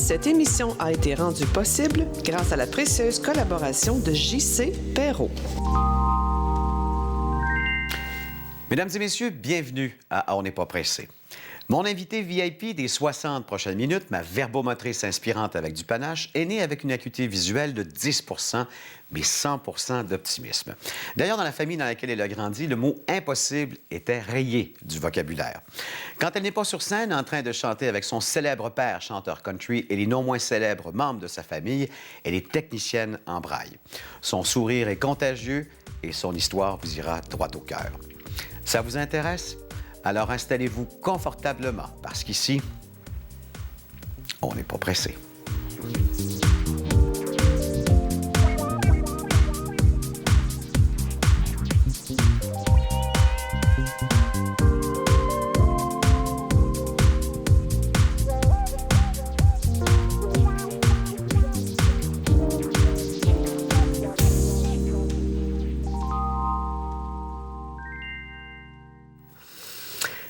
Cette émission a été rendue possible grâce à la précieuse collaboration de J.C. Perrault. Mesdames et messieurs, bienvenue à On n'est pas pressé. Mon invité VIP des 60 prochaines minutes, ma verbomotrice inspirante avec du panache, est née avec une acuité visuelle de 10 mais 100 d'optimisme. D'ailleurs, dans la famille dans laquelle elle a grandi, le mot « impossible » était rayé du vocabulaire. Quand elle n'est pas sur scène en train de chanter avec son célèbre père, chanteur country, et les non moins célèbres membres de sa famille, elle est technicienne en braille. Son sourire est contagieux et son histoire vous ira droit au cœur. Ça vous intéresse? Alors installez-vous confortablement, parce qu'ici, on n'est pas pressé.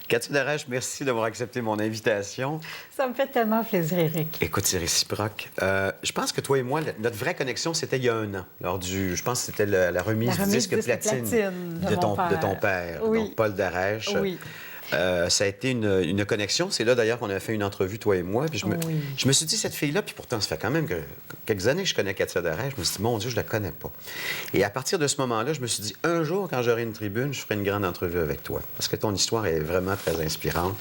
Cathy Darèche, merci d'avoir accepté mon invitation. Ça me fait tellement plaisir, Éric. Écoute, c'est réciproque. Je pense que toi et moi, notre vraie connexion, c'était il y a un an, lors du... Je pense que c'était la remise du disque platine de ton père, oui. donc Paul Darèche. Oui. Ça a été une connexion. C'est là, d'ailleurs, qu'on a fait une entrevue, toi et moi. Puis Oui. je me suis dit, cette fille-là, puis pourtant, ça fait quand même quelques années que je connais Cathy Darèche. Je me suis dit, mon Dieu, je la connais pas. Et à partir de ce moment-là, je me suis dit, un jour, quand j'aurai une tribune, je ferai une grande entrevue avec toi. Parce que ton histoire est vraiment très inspirante.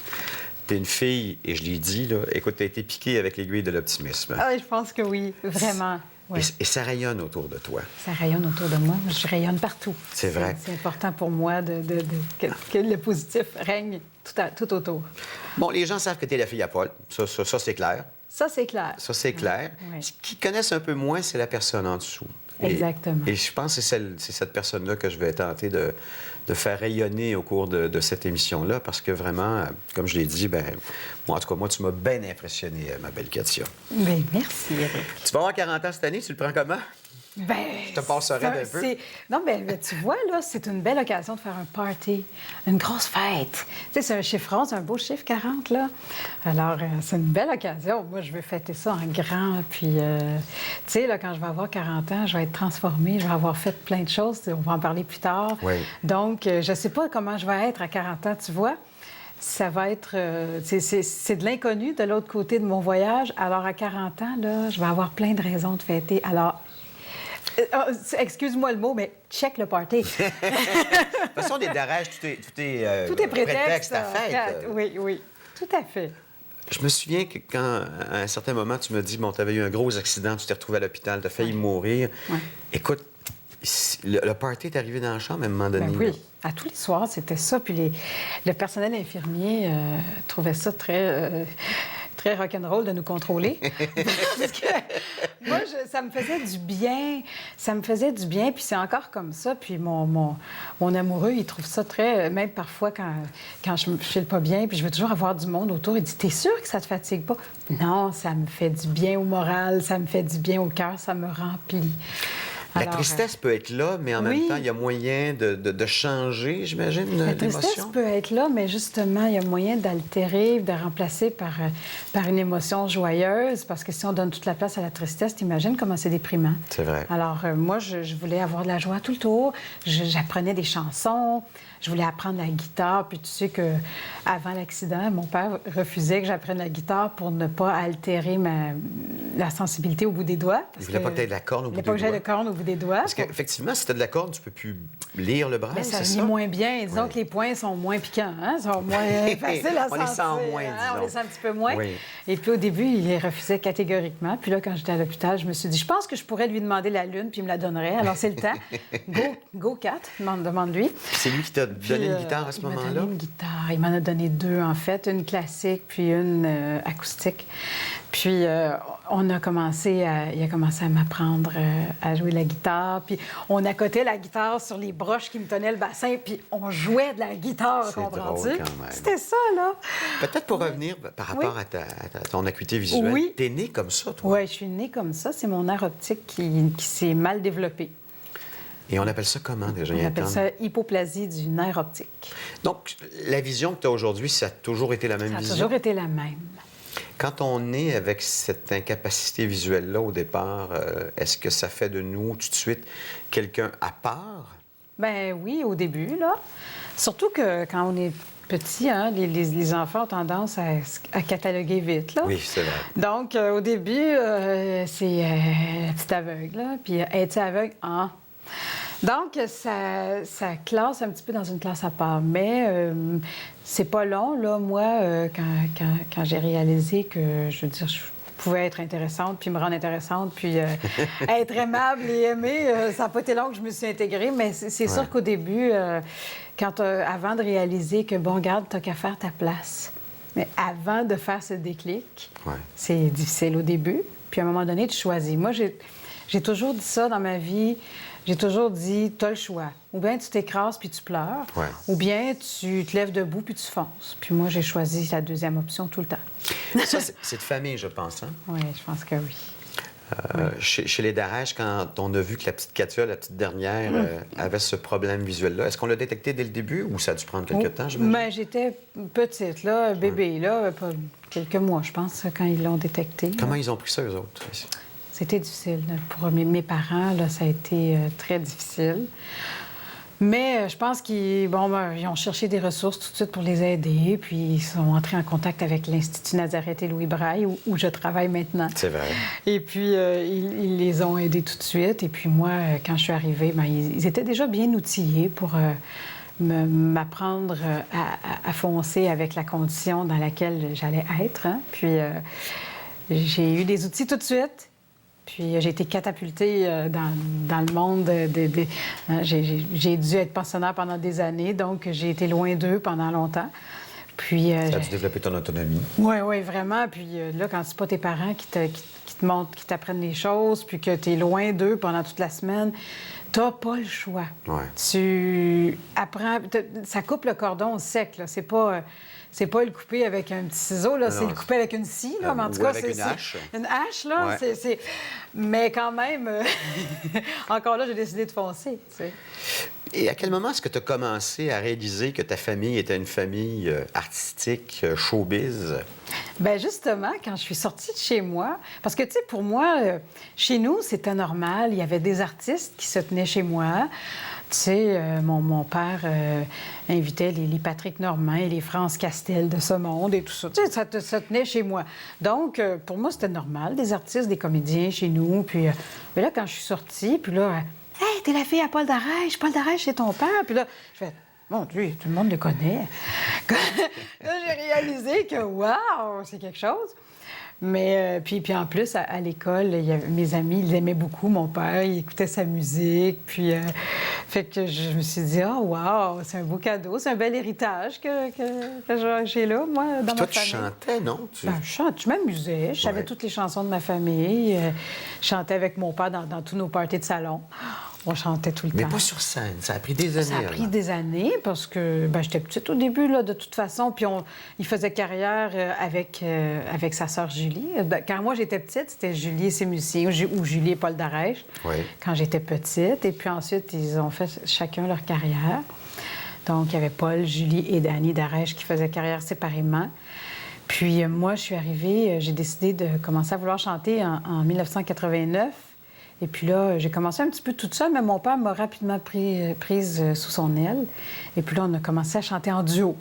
Tu es une fille, et je l'ai dit, là, écoute, tu as été piquée avec l'aiguille de l'optimisme. Ah, je pense que oui, vraiment. Oui. Et ça rayonne autour de toi. Ça rayonne autour de moi. Je rayonne partout. C'est vrai. C'est important pour moi que le positif règne tout autour. Bon, les gens savent que tu es la fille à Paul. Ça c'est clair. Ça, c'est clair. Ça, c'est clair. Oui. Ce qu'ils connaissent un peu moins, c'est la personne en dessous. Exactement. Et je pense que c'est cette personne-là que je vais tenter de faire rayonner au cours de cette émission-là, parce que vraiment, comme je l'ai dit, moi, en tout cas, moi, tu m'as bien impressionné, ma belle Katia. Bien, merci, Éric. Tu vas avoir 40 ans cette année, tu le prends comment? Je te passerai d'un peu. Non, mais tu vois, là, c'est une belle occasion de faire un party, une grosse fête. Tu sais, c'est un chiffre rond, c'est un beau chiffre, 40, là. Alors, c'est une belle occasion. Moi, je veux fêter ça en grand. Puis, tu sais, là, quand je vais avoir 40 ans, je vais être transformée, je vais avoir fait plein de choses. On va en parler plus tard. Oui. Donc, je ne sais pas comment je vais être à 40 ans, tu vois. Ça va être... c'est de l'inconnu de l'autre côté de mon voyage. Alors, à 40 ans, là, je vais avoir plein de raisons de fêter. Alors... excuse-moi le mot, mais check le party. De toute façon, les Darèche, tout est prétexte à fête. Oui, tout à fait. Je me souviens que quand, à un certain moment, tu me dis, bon, tu avais eu un gros accident, tu t'es retrouvé à l'hôpital, tu as failli mourir. Ouais. Écoute, le party est arrivé dans la chambre à un moment donné. Oui, à tous les soirs, c'était ça. Puis le personnel infirmier trouvait ça très rock'n'roll de nous contrôler. Parce que moi, ça me faisait du bien. Ça me faisait du bien, puis c'est encore comme ça. Puis mon amoureux, il trouve ça très... Même parfois, quand je me file pas bien, puis je veux toujours avoir du monde autour, il dit « T'es sûr que ça te fatigue pas? » Non, ça me fait du bien au moral, ça me fait du bien au cœur, ça me remplit. La tristesse peut être là, mais en même temps, il y a moyen de changer, j'imagine, l'émotion. La tristesse peut être là, mais justement, il y a moyen d'altérer, de remplacer par une émotion joyeuse, parce que si on donne toute la place à la tristesse, t'imagines comment c'est déprimant. C'est vrai. Alors, moi, je voulais avoir de la joie tout le tour. J'apprenais des chansons. Je voulais apprendre la guitare, puis tu sais qu'avant l'accident, mon père refusait que j'apprenne la guitare pour ne pas altérer la sensibilité au bout des doigts. Il voulait pas que tu aies de la corne au bout des doigts. Il voulait pas que j'aie de corne au bout des doigts. Parce qu'effectivement, si tu as de la corne, tu peux plus lire le bras, c'est ça? Ça lit moins bien. Disons que les points sont moins piquants, hein? Sont moins faciles à sentir. On les sent moins, disons. On les sent un petit peu moins. Oui. Et puis au début, il les refusait catégoriquement. Puis là, quand j'étais à l'hôpital, je me suis dit, je pense que je pourrais lui demander la lune, puis il me la donnerait. Alors c'est le temps. Go, Kat, demande-lui. C'est lui qui t'a donné une guitare à ce moment-là? Il m'a donné une guitare. Il m'en a donné deux, en fait. Une classique, puis une acoustique. Puis il a commencé à m'apprendre à jouer la guitare. Puis on accotait la guitare sur les broches qui me tenaient le bassin, puis on jouait de la guitare, comprends-tu? C'était ça, là. Peut-être pour revenir par rapport à ton acuité visuelle. Oui. T'es née comme ça, toi? Oui, je suis née comme ça. C'est mon nerf optique qui s'est mal développé. Et on appelle ça comment, déjà? On appelle ça hypoplasie du nerf optique. Donc, la vision que tu as aujourd'hui, ça a toujours été la même vision? Ça a toujours été la même. Quand on est avec cette incapacité visuelle-là au départ, est-ce que ça fait de nous tout de suite quelqu'un à part? Ben oui, au début, là. Surtout que quand on est petit, hein, les enfants ont tendance à cataloguer vite, là. Oui, c'est vrai. Donc, au début, c'est petit aveugle, là. Puis, es-tu aveugle? Ah! Donc, ça classe un petit peu dans une classe à part. Mais c'est pas long, là, moi, quand j'ai réalisé que, je veux dire, je pouvais être intéressante, puis me rendre intéressante, puis être aimable et aimée, ça n'a pas été long que je me suis intégrée. Mais c'est sûr qu'au début, avant de réaliser que, bon, regarde, t'as qu'à faire ta place. Mais avant de faire ce déclic, c'est difficile au début. Puis à un moment donné, tu choisis. Moi, j'ai toujours dit ça dans ma vie. J'ai toujours dit, tu as le choix. Ou bien tu t'écrases puis tu pleures, ou bien tu te lèves debout puis tu fonces. Puis moi, j'ai choisi la deuxième option tout le temps. Ça, c'est de famille, je pense, hein? Oui, je pense que oui. Chez les Darèche, quand on a vu que la petite Katia, la petite dernière, avait ce problème visuel-là, est-ce qu'on l'a détecté dès le début ou ça a dû prendre quelques temps, j'imagine? Bien, j'étais petite, là, bébé, là, pas quelques mois, je pense, quand ils l'ont détecté. Comment ils ont pris ça, eux autres? C'était difficile. Pour mes parents, là, ça a été très difficile. Mais je pense qu'ils ont cherché des ressources tout de suite pour les aider, puis ils sont entrés en contact avec l'Institut Nazareth et Louis Braille, où je travaille maintenant. C'est vrai. Et puis, ils les ont aidés tout de suite. Et puis moi, quand je suis arrivée, ils étaient déjà bien outillés pour m'apprendre à foncer avec la condition dans laquelle j'allais être. Hein. Puis, j'ai eu des outils tout de suite. Puis j'ai été catapultée dans le monde. J'ai dû être pensionnaire pendant des années, donc j'ai été loin d'eux pendant longtemps. Puis, ça a dû développer ton autonomie. Oui, vraiment. Puis là, quand c'est pas tes parents qui te montrent, qui t'apprennent les choses, puis que tu es loin d'eux pendant toute la semaine, t'as pas le choix. Ouais. Tu apprends... Ça coupe le cordon sec, là. C'est pas le couper avec un petit ciseau, là, c'est le couper avec une scie, là, mais en tout cas, avec une hache. Une hache, là, ouais. Mais quand même, encore là, j'ai décidé de foncer, tu sais. Et à quel moment est-ce que tu as commencé à réaliser que ta famille était une famille artistique, showbiz? Bien, justement, quand je suis sortie de chez moi, parce que, tu sais, pour moi, chez nous, c'était normal. Il y avait des artistes qui se tenaient chez moi. Tu sais, mon père invitait les Patrick Normand et les France Castel de ce monde et tout ça. Tu sais, ça tenait chez moi. Donc, pour moi, c'était normal, des artistes, des comédiens chez nous. Puis mais là, quand je suis sortie, puis là, « Hey, t'es la fille à Paul Darèche. Paul Darèche, c'est ton père. » Puis là, je fais, « Mon Dieu, tout le monde le connaît. » Là, j'ai réalisé que, waouh, c'est quelque chose. Mais puis en plus, à l'école, mes amis, ils aimaient beaucoup mon père, ils écoutaient sa musique. Puis, fait que je me suis dit, oh, wow, c'est un beau cadeau, c'est un bel héritage que j'ai là, moi, dans puis toi, ma famille. tu chantais, non? Je m'amusais, je savais toutes les chansons de ma famille. Je chantais avec mon père dans tous nos parties de salon. On chantait tout le temps. Mais pas sur scène. Ça a pris des années. Ça a pris des années parce que j'étais petite au début, là, de toute façon. Puis il faisait carrière avec sa sœur Julie. Quand moi, j'étais petite, c'était Julie et ses musiciens ou Julie et Paul Darèche. Oui. Quand j'étais petite. Et puis ensuite, ils ont fait chacun leur carrière. Donc, il y avait Paul, Julie et Danny Darèche qui faisaient carrière séparément. Puis moi, je suis arrivée, j'ai décidé de commencer à vouloir chanter en 1989. Et puis là, j'ai commencé un petit peu toute seule, mais mon père m'a rapidement prise sous son aile. Et puis là, on a commencé à chanter en duo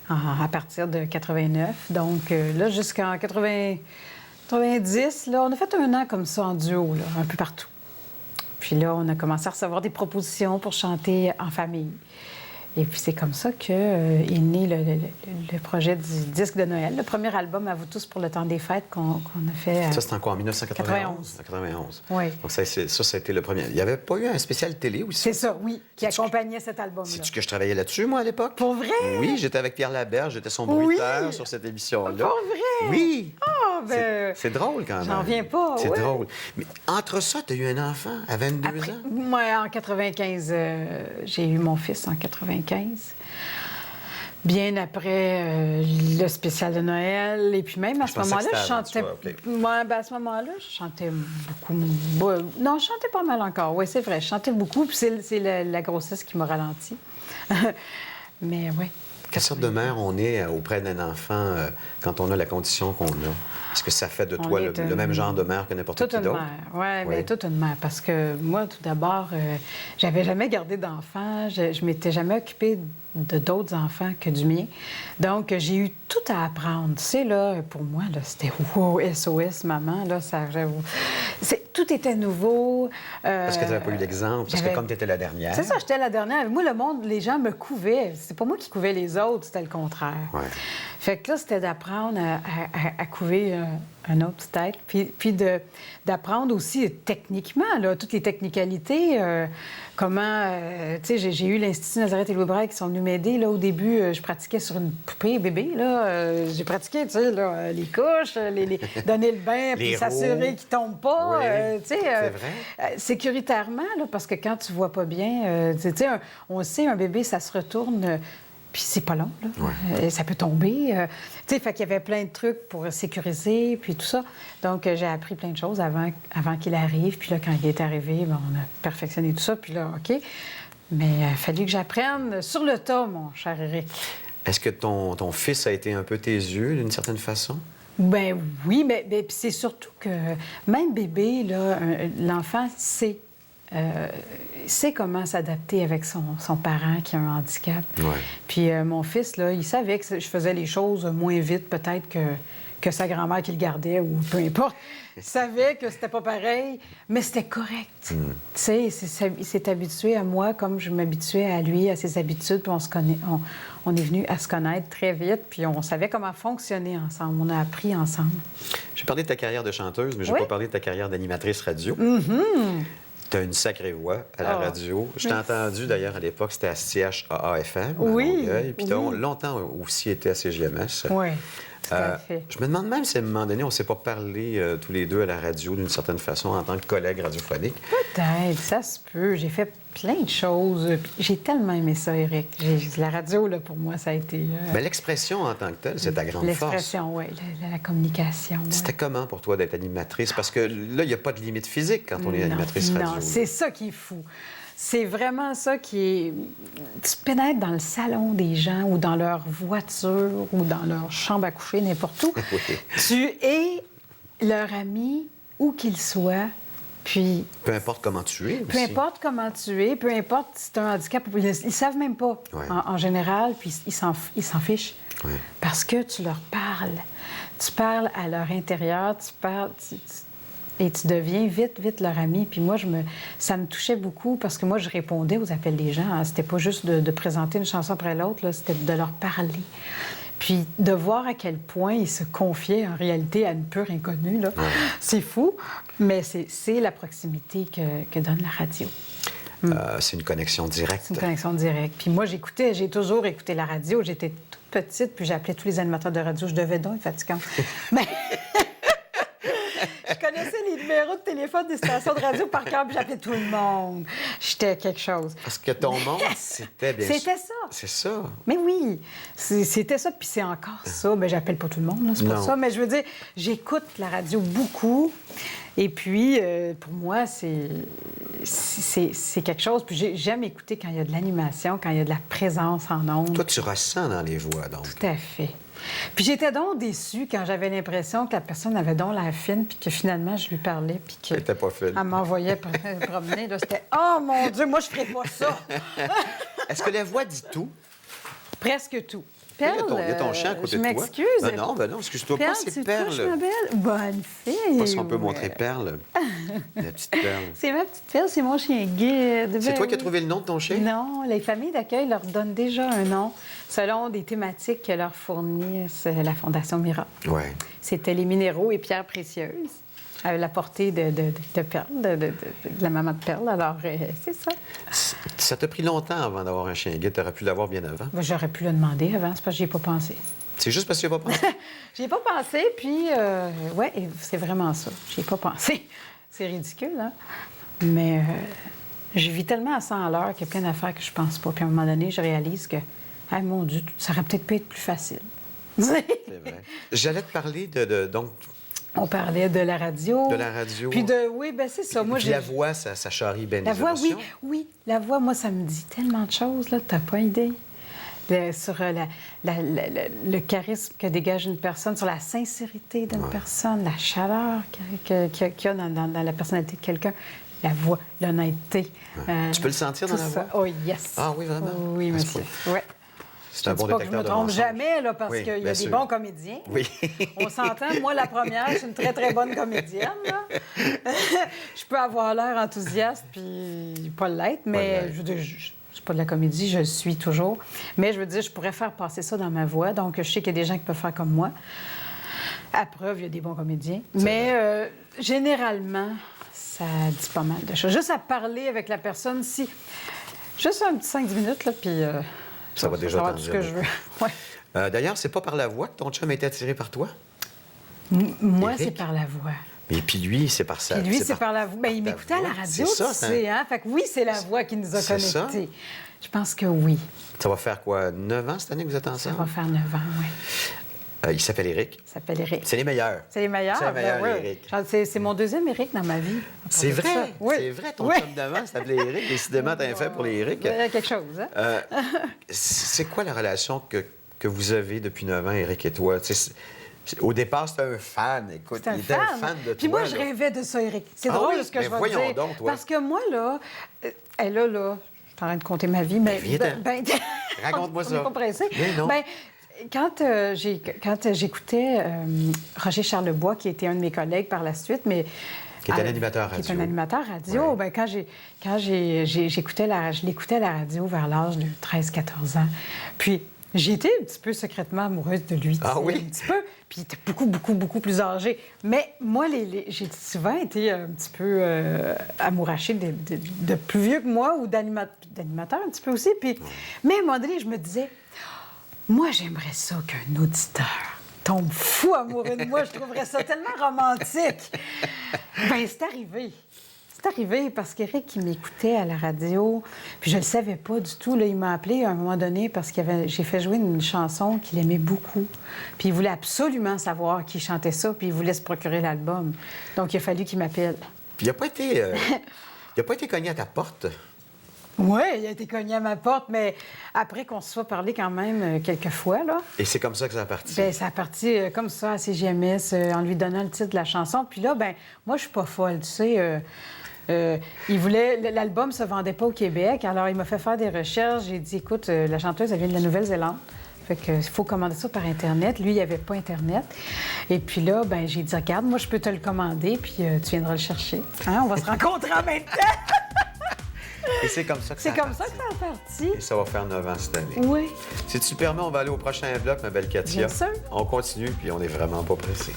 à partir de 89. Donc là, jusqu'en 90, là, on a fait un an comme ça en duo, là, un peu partout. Puis là, on a commencé à recevoir des propositions pour chanter en famille. Et puis c'est comme ça qu'est né le projet du disque de Noël, le premier album « À vous tous pour le temps des fêtes » qu'on a fait. Ça, c'était en quoi, en 1991? 91. Oui. Donc ça a été le premier. Il n'y avait pas eu un spécial télé aussi? C'est ça, oui, qui accompagnait cet album-là. Sais-tu que je travaillais là-dessus, moi, à l'époque? Pour vrai? Oui, j'étais avec Pierre Laberge, j'étais son bruiteur sur cette émission-là. Pour vrai? Oui! Ah, ben... C'est drôle quand même. J'en reviens pas, C'est drôle. Mais entre ça, tu as eu un enfant à 22 ans? Moi, en 95, j'ai eu mon fils en 95. Bien après le spécial de Noël. Et puis même à ce moment-là, je chantais... à ce moment-là, je chantais beaucoup... Non, je chantais pas mal encore. Oui, c'est vrai, je chantais beaucoup. Puis c'est la grossesse qui m'a ralenti. Mais oui. Quelle sorte de mère on est auprès d'un enfant quand on a la condition qu'on a? Est-ce que ça fait de toi le même genre de mère que n'importe qui d'autre? Oui, mais toute une mère. Parce que moi, tout d'abord, j'avais jamais gardé d'enfants. Je m'étais jamais occupée de d'autres enfants que du mien. Donc, j'ai eu tout à apprendre. Tu sais, là, pour moi, là, c'était wow, SOS, maman, là, ça, j'avoue. Tout était nouveau. Parce que tu n'avais pas eu d'exemple, parce que comme tu étais la dernière. C'est ça, j'étais la dernière. Moi, le monde, les gens me couvaient. C'est pas moi qui couvais les autres, c'était le contraire. Ouais. Fait que là, c'était d'apprendre à couver un autre tête, puis d'apprendre aussi techniquement, là, toutes les technicalités, comment... tu sais, j'ai eu l'Institut Nazareth et Louis Braille qui sont venus m'aider. Là, au début, je pratiquais sur une poupée bébé, là. J'ai pratiqué, tu sais, là, les couches, donner le bain, puis s'assurer qu'il tombe pas, oui, tu sais... c'est vrai. Sécuritairement, là, parce que quand tu vois pas bien, tu sais, on sait, un bébé, ça se retourne... Puis c'est pas long, là. Ouais. Ça peut tomber. Tu sais, fait qu'il y avait plein de trucs pour sécuriser, puis tout ça. Donc, j'ai appris plein de choses avant qu'il arrive. Puis là, quand il est arrivé, bien, on a perfectionné tout ça. Puis là, OK. Mais il a fallu que j'apprenne sur le tas, mon cher Éric. Est-ce que ton fils a été un peu tes yeux, d'une certaine façon? Ben oui, mais puis c'est surtout que même bébé, là, l'enfant sait comment s'adapter avec son parent qui a un handicap. Ouais. Puis mon fils, là, il savait que je faisais les choses moins vite peut-être que sa grand-mère qui le gardait ou peu importe. Il savait que c'était pas pareil, mais c'était correct. Tu sais, il s'est habitué à moi comme je m'habituais à lui, à ses habitudes, puis on est venu à se connaître très vite, puis on savait comment fonctionner ensemble. On a appris ensemble. J'ai parlé de ta carrière de chanteuse, mais je n'ai pas parlé de ta carrière d'animatrice radio. Tu as une sacrée voix à la radio. Je t'ai entendu, d'ailleurs, à l'époque, c'était à CHAA-FM, à Longueuil. Puis tu as longtemps aussi été à CGMS. Oui, tout à fait. Je me demande même si, à un moment donné, on ne s'est pas parlé tous les deux à la radio, d'une certaine façon, en tant que collègues radiophoniques. Peut-être, ça se peut. J'ai fait plein de choses. J'ai tellement aimé ça, Éric. La radio, là, pour moi, ça a été... Mais l'expression en tant que telle, c'est ta grande force. L'expression, oui, la communication. C'était comment pour toi d'être animatrice? Parce que là, il n'y a pas de limite physique quand on est animatrice radio. Non, c'est ça qui est fou. C'est vraiment ça qui est... Tu pénètres dans le salon des gens ou dans leur voiture ou dans leur chambre à coucher, n'importe où. Oui. Tu es leur ami, où qu'ils soient. Puis, peu importe comment tu es aussi. Peu importe comment tu es, peu importe si tu as un handicap, ils ne savent même pas, en général, puis ils s'en fichent. Ouais. Parce que tu leur parles. Tu parles à leur intérieur, et tu deviens vite leur ami. Puis moi, ça me touchait beaucoup parce que moi, je répondais aux appels des gens. C'était pas juste de présenter une chanson après l'autre, là, c'était de leur parler. Puis de voir à quel point ils se confiaient en réalité à une pure inconnue, là. C'est fou, mais c'est la proximité que donne la radio. C'est une connexion directe. C'est une connexion directe. Puis moi, j'ai toujours écouté la radio. J'étais toute petite, puis j'appelais tous les animateurs de radio. Je devais donc être fatigante. Mais... Je connaissais les numéros de téléphone des stations de radio par cœur, puis j'appelais tout le monde. J'étais quelque chose. Parce que ton monde, c'était bien sûr... C'était ça. C'est ça. Mais oui, c'était ça, puis c'est encore ça. Bien, j'appelle pas tout le monde, là, c'est pas ça. Mais je veux dire, j'écoute la radio beaucoup. Et puis, pour moi, c'est quelque chose. Puis j'aime écouter quand il y a de l'animation, quand il y a de la présence en ondes. Toi, tu ressens dans les voix, donc. Tout à fait. Puis j'étais donc déçue quand j'avais l'impression que la personne avait donc l'air fine, puis que finalement, je lui parlais, puis qu'elle était pas fine. Elle m'envoyait promener. Là, c'était « Oh, mon Dieu, moi, je ferais pas ça! » Est-ce que la voix dit tout? Presque tout. Perle, il y a ton chien à côté de toi. Je m'excuse. Non, excuse-toi Perle, pas, c'est Perle. Touches, ma belle? Bonne fille. Pas si on peut montrer Perle. La petite Perle. C'est ma petite Perle, c'est mon chien guide. C'est toi qui as trouvé le nom de ton chien? Non, les familles d'accueil leur donnent déjà un nom selon des thématiques que leur fournissent la Fondation Mira. Oui. C'était les minéraux et pierres précieuses. À la portée de Perle, de la maman de Perle. Alors, c'est ça. Ça t'a pris longtemps avant d'avoir un chien guide. Tu aurais pu l'avoir bien avant. Ben, j'aurais pu le demander avant, c'est parce que j'y ai pas pensé. C'est juste parce que tu n'y as pas pensé? J'y ai pas pensé, puis, oui, c'est vraiment ça. J'y ai pas pensé. C'est ridicule, hein? Mais je vis tellement à 100 à l'heure qu'il y a plein d'affaires que je pense pas. Puis à un moment donné, je réalise que, ah, mon Dieu, ça aurait peut-être pu être plus facile. C'est vrai. J'allais te parler donc... On parlait de la radio. De la radio. Puis oui, bien c'est ça. Moi, puis la voix, ça charrie bien la des voix, émotions. oui. La voix, moi, ça me dit tellement de choses, là, t'as pas idée. sur le charisme que dégage une personne, sur la sincérité d'une personne, la chaleur qu'il y a dans la personnalité de quelqu'un, la voix, l'honnêteté. Tu peux le sentir dans la voix? Oh, yes. Ah oui, vraiment? Oui, monsieur. Ouais. C'est un bon pas que je détecteur me de trompe mensonges. jamais, là, parce Oui, qu'il y bien a sûr. des bons comédiens. Oui. On s'entend, moi, la première, je suis une très, très bonne comédienne. Là. Je peux avoir l'air enthousiaste puis pas l'être, mais je veux dire, c'est pas de la comédie, je le suis toujours. Mais je veux dire, je pourrais faire passer ça dans ma voix, donc je sais qu'il y a des gens qui peuvent faire comme moi. À preuve, il y a des bons comédiens. Mais généralement, ça dit pas mal de choses. Juste à parler avec la personne, si... Juste un petit 5-10 minutes, là, puis... ça va déjà savoir t'en tout ce dire que je veux. Ouais. D'ailleurs, c'est pas par la voix que ton chum a été attiré par toi? Moi, Éric? c'est par la voix. Et puis lui, c'est par ça. Puis lui, c'est par la voix. Bien, il m'écoutait à la radio, C'est ça, tu sais, hein? Fait que oui, c'est la voix qui nous a C'est ça? connectés. Je pense que oui. Ça va faire quoi, 9 ans cette année que vous êtes Ça ensemble? va faire 9 ans, oui. Il s'appelle Éric. Il s'appelle Éric. C'est les meilleurs. C'est les meilleurs? C'est les meilleurs, Ben, Éric. C'est mon deuxième Éric dans ma vie. C'est Ça. vrai? Oui. C'est vrai, ton Oui. chum d'avant s'appelait Éric. Décidément, t'as un fait pour les Éric. Il y a quelque chose, hein? C'est quoi la relation que vous avez depuis 9 ans, Éric et toi? Au départ, c'était un fan. Écoute, C'est il était un fan de toi. Puis moi, je là. rêvais de ça, Éric. C'est Ah drôle oui? ce que Ben je vais voyons te dire. donc, toi. Parce que moi, là, elle là, je suis en train de compter ma vie, mais... viens-t'en. Raconte-moi on ça. n'est pas pressé. Mais non. Ben, quand j'écoutais Roger Charlebois, qui était un de mes collègues par la suite, mais... Qui est un animateur radio. Qui est un animateur radio. Ouais. Ben, quand je l'écoutais à la radio vers l'âge de 13-14 ans. Puis j'ai été un petit peu secrètement amoureuse de lui. Ah tu sais, oui? Un petit peu. Puis il était beaucoup, beaucoup, beaucoup plus âgé. Mais moi, j'ai souvent été un petit peu amourachée de plus vieux que moi ou d'animateurs un petit peu aussi. Puis, mais à un moment donné, je me disais, moi, j'aimerais ça qu'un auditeur tombe fou amoureux de moi. Je trouverais ça tellement romantique. Bien, c'est arrivé. C'est arrivé parce qu'Éric, il m'écoutait à la radio, puis je le savais pas du tout. Là, il m'a appelé à un moment donné parce que j'ai fait jouer une chanson qu'il aimait beaucoup. Puis il voulait absolument savoir qui chantait ça, puis il voulait se procurer l'album. Donc, il a fallu qu'il m'appelle. Puis il n'a pas été... il a pas été cogné à ta porte. Oui, il a été cogné à ma porte, mais après qu'on se soit parlé quand même quelques fois, là. Et c'est comme ça que ça a parti. Bien, ça a parti comme ça à CGMS, en lui donnant le titre de la chanson. Puis là, ben moi, je suis pas folle, tu sais. Il voulait... L'album se vendait pas au Québec, alors il m'a fait faire des recherches. J'ai dit, écoute, la chanteuse, elle vient de la Nouvelle-Zélande. Fait qu'il faut commander ça par Internet. Lui, il n'y avait pas Internet. Et puis là, ben j'ai dit, regarde, moi, je peux te le commander, puis tu viendras le chercher. Hein? On va se rencontrer en même temps. Et c'est comme ça que ça C'est a comme parti. ça que ça a parti. Et ça va faire 9 ans cette année. Oui. Si tu le permets, on va aller au prochain bloc, ma belle Katia. Bien sûr. On continue, puis on n'est vraiment pas pressé.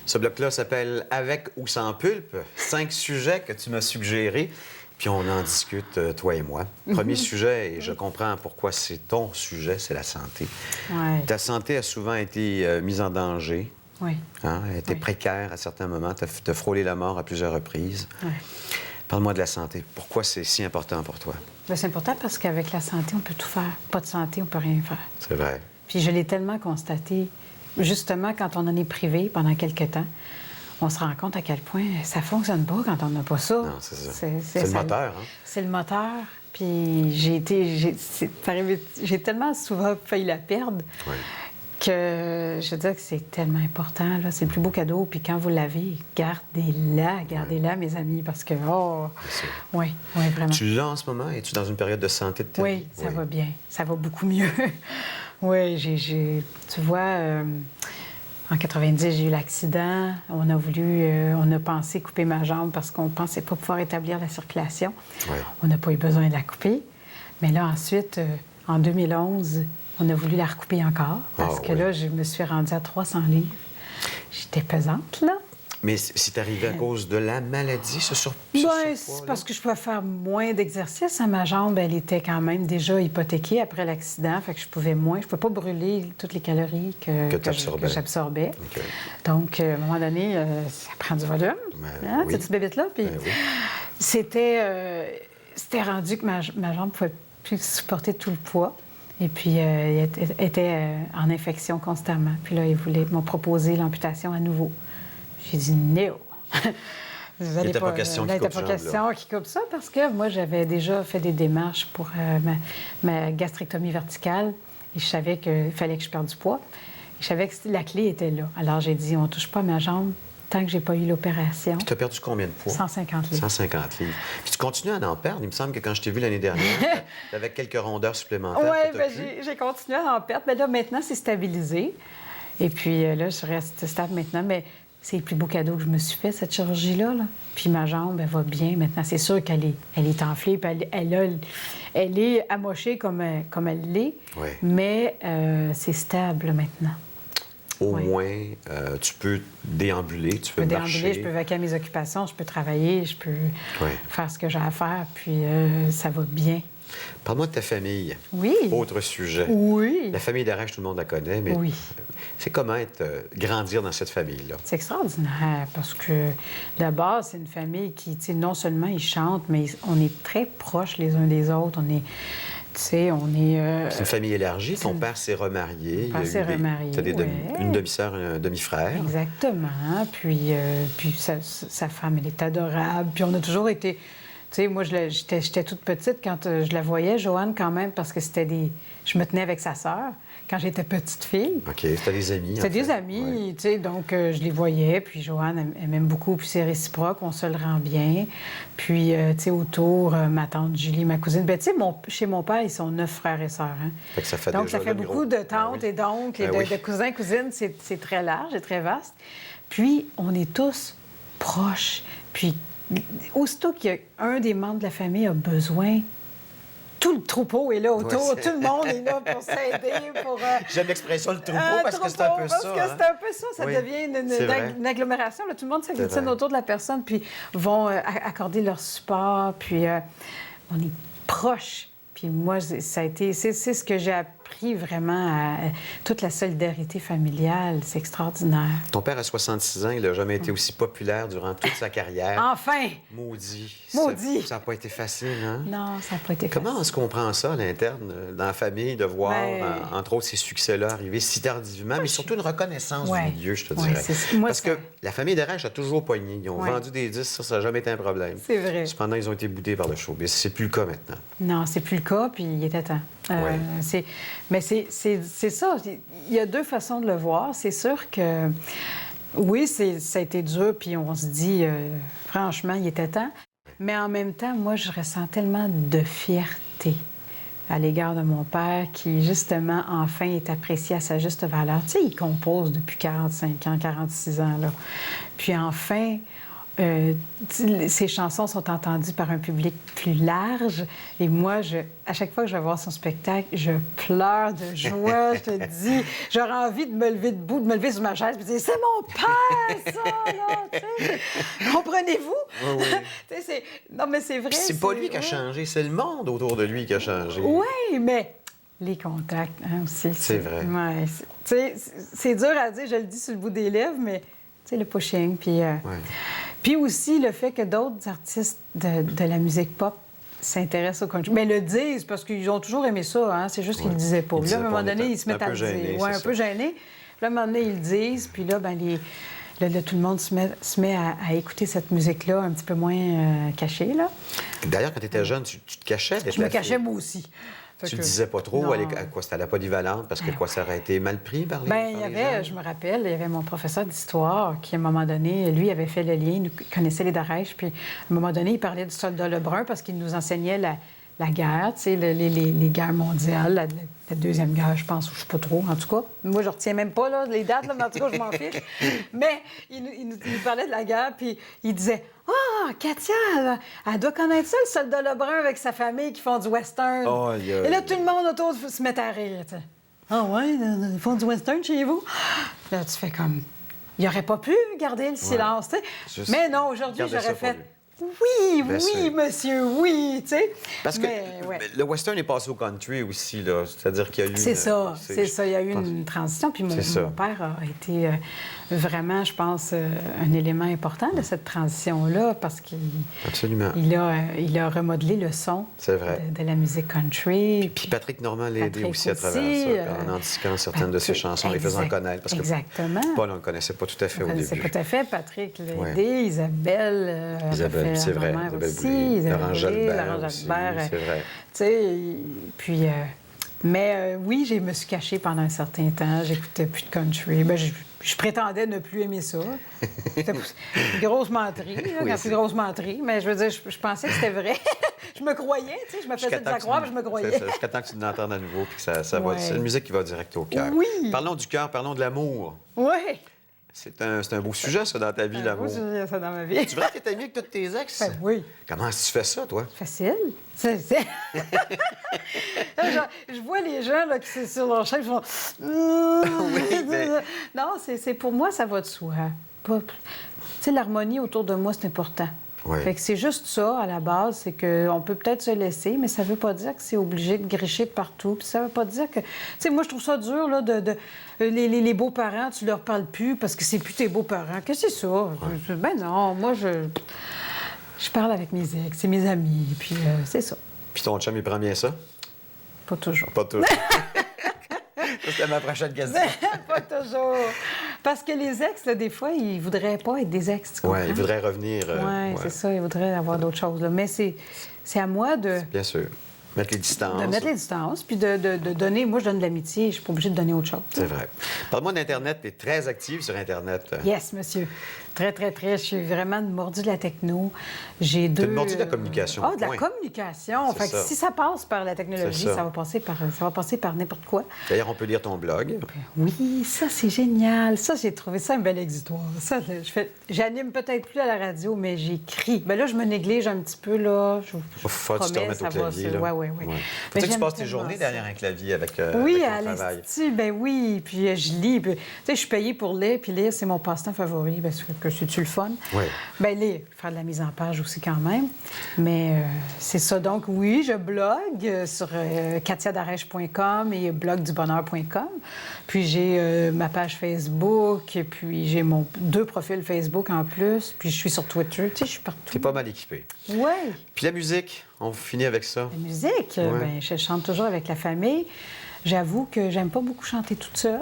Ce bloc-là s'appelle « Avec ou sans pulpe ». 5 sujets que tu m'as suggérés, puis on en discute, toi et moi. Premier sujet, et je comprends pourquoi c'est ton sujet, c'est la santé. Ouais. Ta santé a souvent été mise en danger. Oui. Hein? Elle était Oui. précaire à certains moments. Tu as frôlé la mort à plusieurs reprises. Ouais. Parle-moi de la santé. Pourquoi c'est si important pour toi? Bien, c'est important parce qu'avec la santé, on peut tout faire. Pas de santé, on peut rien faire. C'est vrai. Puis je l'ai tellement constaté, justement, quand on en est privé pendant quelques temps, on se rend compte à quel point ça fonctionne pas quand on n'a pas ça. Non, c'est ça. C'est le moteur, hein? C'est le moteur. Puis c'est arrivé... j'ai tellement souvent failli la perdre Oui. que je veux dire que c'est tellement important. Là. C'est le plus beau cadeau. Puis quand vous l'avez, gardez-la, mes amis, parce que, oui, vraiment. Tu l'as en ce moment? Es-tu dans une période de santé de ta vie? Oui, ça va bien. Ça va beaucoup mieux. Oui, tu vois, en 90, j'ai eu l'accident. On a pensé couper ma jambe parce qu'on pensait pas pouvoir établir la circulation. Oui. On n'a pas eu besoin de la couper. Mais là, ensuite, en 2011, on a voulu la recouper encore parce que là, je me suis rendue à 300 livres. J'étais pesante, là. Mais c'est arrivé à cause de la maladie, ce surpoids? Bien, c'est parce que je pouvais faire moins d'exercice. Ma jambe, elle était quand même déjà hypothéquée après l'accident. Fait que je pouvais moins. Je ne pouvais pas brûler toutes les calories que j'absorbais. Okay. Donc, à un moment donné, ça prend du volume. Hein, cette petite bébête-là. Puis oui. c'était rendu que ma jambe ne pouvait plus supporter tout le poids. Et puis, elle était en infection constamment. Puis là, ils m'ont proposé l'amputation à nouveau. J'ai dit « non ». Vous allez n'était pas question qu'il coupe pas jambe, question qu'il coupe ça parce que moi, j'avais déjà fait des démarches pour ma gastrectomie verticale et je savais qu'il fallait que je perde du poids. Et je savais que la clé était là. Alors, j'ai dit, on ne touche pas à ma jambe tant que j'ai pas eu l'opération. Puis tu as perdu combien de poids? 150 livres. 150 livres. Puis tu continues à en perdre. Il me semble que quand je t'ai vu l'année dernière, tu avais quelques rondeurs supplémentaires. Oui, j'ai continué à en perdre. Mais là, maintenant, c'est stabilisé. Et puis là, je reste stable maintenant. Mais c'est le plus beau cadeau que je me suis fait, cette chirurgie-là. Là. Puis ma jambe, elle va bien maintenant. C'est sûr qu'elle est enflée, puis elle est amochée comme elle l'est. Oui. Mais c'est stable maintenant. Au Oui. moins, tu peux déambuler, tu peux marcher. Déambuler, je peux vaquer à mes occupations, je peux travailler, je peux faire ce que j'ai à faire, puis ça va bien. Parle-moi de ta famille. Oui. Autre sujet. Oui. La famille Darèche, tout le monde la connaît, mais Oui. c'est comment grandir dans cette famille-là? C'est extraordinaire parce que, d'abord, c'est une famille qui, tu sais, non seulement ils chantent, mais on est très proches les uns des autres. On est, tu sais, on est... C'est une famille élargie. Ton père s'est remarié. Mon père s'est remarié, Tu as ouais. une demi-sœur, un demi-frère. Exactement. Puis sa femme, elle est adorable. Puis on a toujours été... Tu sais, moi, j'étais toute petite quand je la voyais, Joanne, quand même, parce que je me tenais avec sa sœur quand j'étais petite fille. OK, c'était des amis. C'était des amis, tu sais, donc je les voyais, puis Joanne, elle m'aime beaucoup, puis c'est réciproque, on se le rend bien. Puis, tu sais, autour, ma tante Julie, ma cousine, bien, tu sais, chez mon père, ils sont 9 frères et sœurs. Hein? Fait que ça fait donc, déjà ça fait beaucoup de tantes et d'oncles et de cousins, cousines, c'est très large et très vaste. Puis, on est tous proches. Puis, aussitôt qu'un des membres de la famille a besoin, tout le troupeau est là autour, tout le monde est là pour s'aider, pour... J'aime l'expression le troupeau parce que c'est un peu ça. Parce que c'est un peu ça, ça devient une agglomération. Là, tout le monde s'agglutine autour de la personne, puis vont accorder leur support, puis on est proches. Puis moi, c'est ce que j'ai appris vraiment, toute la solidarité familiale. C'est extraordinaire. Ton père a 66 ans, il n'a jamais été aussi populaire durant toute sa carrière. Enfin! Maudit. Maudit! Ça n'a pas été facile, hein? Non, ça n'a pas été facile. Comment est-ce qu'on prend ça à l'interne, dans la famille, de voir, entre autres, ces succès-là arriver si tardivement, mais surtout une reconnaissance du milieu, je te dirais. Parce que la famille Darèche a toujours pogné. Ils ont vendu des disques, ça n'a jamais été un problème. C'est vrai. Cependant, ils ont été boudés par le showbiz. C'est plus le cas maintenant. Non, c'est plus le cas, puis il était temps. Mais c'est ça. Il y a deux façons de le voir. C'est sûr que, oui, ça a été dur, puis on se dit, franchement, il était temps. Mais en même temps, moi, je ressens tellement de fierté à l'égard de mon père qui, justement, enfin, est apprécié à sa juste valeur. Tu sais, il compose depuis 45 ans, 46 ans, là. Puis enfin... ces chansons sont entendues par un public plus large. Et moi, à chaque fois que je vais voir son spectacle, je pleure de joie. Je te dis, j'aurais envie de me lever debout, de me lever sur ma chaise et de dire, c'est mon père, ça, là! Tu sais. Comprenez-vous? Oui. Non, mais c'est vrai. Puis c'est pas lui qui a changé, c'est le monde autour de lui qui a changé. Oui, mais les contacts, hein, aussi. C'est vrai. Ouais, tu sais, c'est dur à dire, je le dis sur le bout des lèvres, mais tu sais, le pushing, puis... Puis aussi le fait que d'autres artistes de la musique pop s'intéressent au country. Mais le disent parce qu'ils ont toujours aimé ça, hein? C'est juste qu'ils le disaient pas. Là, à un moment donné, ils se mettent à le dire. Oui, un peu gênés. Puis là, à un moment donné, ils le disent. Puis là, là, tout le monde se met à écouter cette musique-là un petit peu moins cachée, là. D'ailleurs, quand tu étais jeune, tu te cachais? Je me cachais, moi aussi. Tu ne disais pas trop à quoi? C'était à la polyvalente parce que ça aurait été mal pris par les Bien, il y avait, je me rappelle, il y avait mon professeur d'histoire qui, à un moment donné, lui, avait fait le lien, il connaissait les Darèches, puis à un moment donné, il parlait du soldat Lebrun parce qu'il nous enseignait la guerre, tu sais, les guerres mondiales, la Deuxième Guerre, je pense, ou je ne sais pas trop, en tout cas. Moi, je ne retiens même pas là, les dates, là, mais en tout cas, je m'en fiche. Mais il nous parlait de la guerre, puis il disait... Ah, Katia, elle doit connaître ça, le soldat Lebrun avec sa famille qui font du western. Oh, et là, tout le monde autour se met à rire. T'sais. Ah ouais, ils font du western chez vous? Là, tu fais comme... Il n'aurait pas pu garder le silence. Mais non, aujourd'hui, j'aurais fait... Oui, Bien oui, sûr. monsieur, oui, tu sais. Parce que Mais, ouais. le western est passé au country aussi, là. C'est-à-dire qu'il y a eu... C'est ça, c'est ça. Il y a eu je pense- une transition. Puis C'est ça. mon père a été vraiment, je pense, un élément important de cette transition-là parce qu'il Absolument. il a remodelé le son C'est vrai. de la musique country. Puis Patrick Normand l'a aidé Patrick aussi à travers aussi, ça, en indiquant certaines de ses chansons, les faisant connaître. Parce que exactement. Paul, on ne le connaissait pas tout à fait au C'est début. tout à fait. Patrick l'a Ouais. aidé, Isabelle. Isabelle, c'est vrai. Ma mère Isabelle aussi, Boulay, Isabelle Laurent Boulay, Jalbert Laurent aussi, Jalbert, c'est vrai. Tu sais, puis... mais oui, je me suis cachée pendant un certain temps. J'écoutais plus de country. Ben, je prétendais ne plus aimer ça. C'était une grosse menterie, là, Oui, la c'est- plus grosse menterie. Mais je veux dire, je pensais que c'était vrai. Je me croyais, tu sais, je me faisais de la croire, puis je me croyais. C'est ça, jusqu'à temps que tu l'entendes à nouveau, puis que ça va. Ouais. C'est une musique qui va direct au cœur. Oui. Parlons du cœur, parlons de l'amour. Oui. C'est un beau sujet, ça, dans ta vie, l'amour. Moi, j'ai ça dans ma vie. Tu vrai que t'es ami avec tous tes ex? Ben oui. Comment tu fais ça, toi? Facile. Je vois les gens là, qui sont sur leur chaise, ils font... Oui, mais- Non, c'est pour moi, ça va de soi. Tu sais, l'harmonie autour de moi, c'est important. Oui. Fait que c'est juste ça, à la base, c'est qu'on peut peut-être se laisser, mais ça veut pas dire que c'est obligé de gricher de partout. Puis ça veut pas dire que... Tu sais, moi, je trouve ça dur, là, les beaux-parents, tu leur parles plus parce que c'est plus tes beaux-parents. Qu'est-ce que c'est ça? Ben non, moi, je parle avec mes ex, c'est mes amis, puis c'est ça. Puis ton chum, il prend bien ça? Pas toujours. Pas toujours. Ça, c'était ma prochaine question. Pas toujours. Parce que les ex, là, des fois, ils voudraient pas être des ex, tu comprends? Oui, il voudrait revenir. Oui, ouais. c'est ça, ils voudraient avoir d'autres choses. Là. Mais c'est à moi de Bien sûr. Mettre les distances. mettre les distances, puis de donner... Moi, je donne de l'amitié, je suis pas obligée de donner autre chose. C'est vrai. Parle-moi d'Internet. Tu es très active sur Internet. Yes, monsieur. Très, très, très. Je suis vraiment une mordue de la techno. J'ai deux... une mordue de la communication, Ah, de la point. communication. C'est Fait que ça. si ça passe par la technologie, C'est ça. ça va passer par n'importe quoi. D'ailleurs, on peut lire ton blog. Oui, ça, c'est génial. Ça, j'ai trouvé ça un bel exitoire. Ça, j'anime peut-être plus à la radio, mais j'écris. Bien là, je me néglige un petit peu, là. Je Faut que tu te promets, remettes au ça va clavier. se- là. Ouais. Ouais. Mais Faut que tu j'aime passes tes tellement journées ça. derrière un clavier avec, Oui, avec à ton travail. l'Institut, ben oui. Puis je lis. Puis, tu sais, je suis payée pour lire. Puis lire, c'est mon passe-temps favori parce que c'est-tu le fun? Oui. Bien, lire. Faire de la mise en page aussi quand même. Mais c'est ça. Donc, oui, je blogue sur katiadarèche.com et blogdubonheur.com. Puis j'ai ma page Facebook. Et puis j'ai deux profils Facebook en plus. Puis je suis sur Twitter. Tu sais, je suis partout. T'es pas mal équipé. Oui. Puis la musique, on finit avec ça. La musique, Ouais. ben, je chante toujours avec la famille. J'avoue que j'aime pas beaucoup chanter toute seule.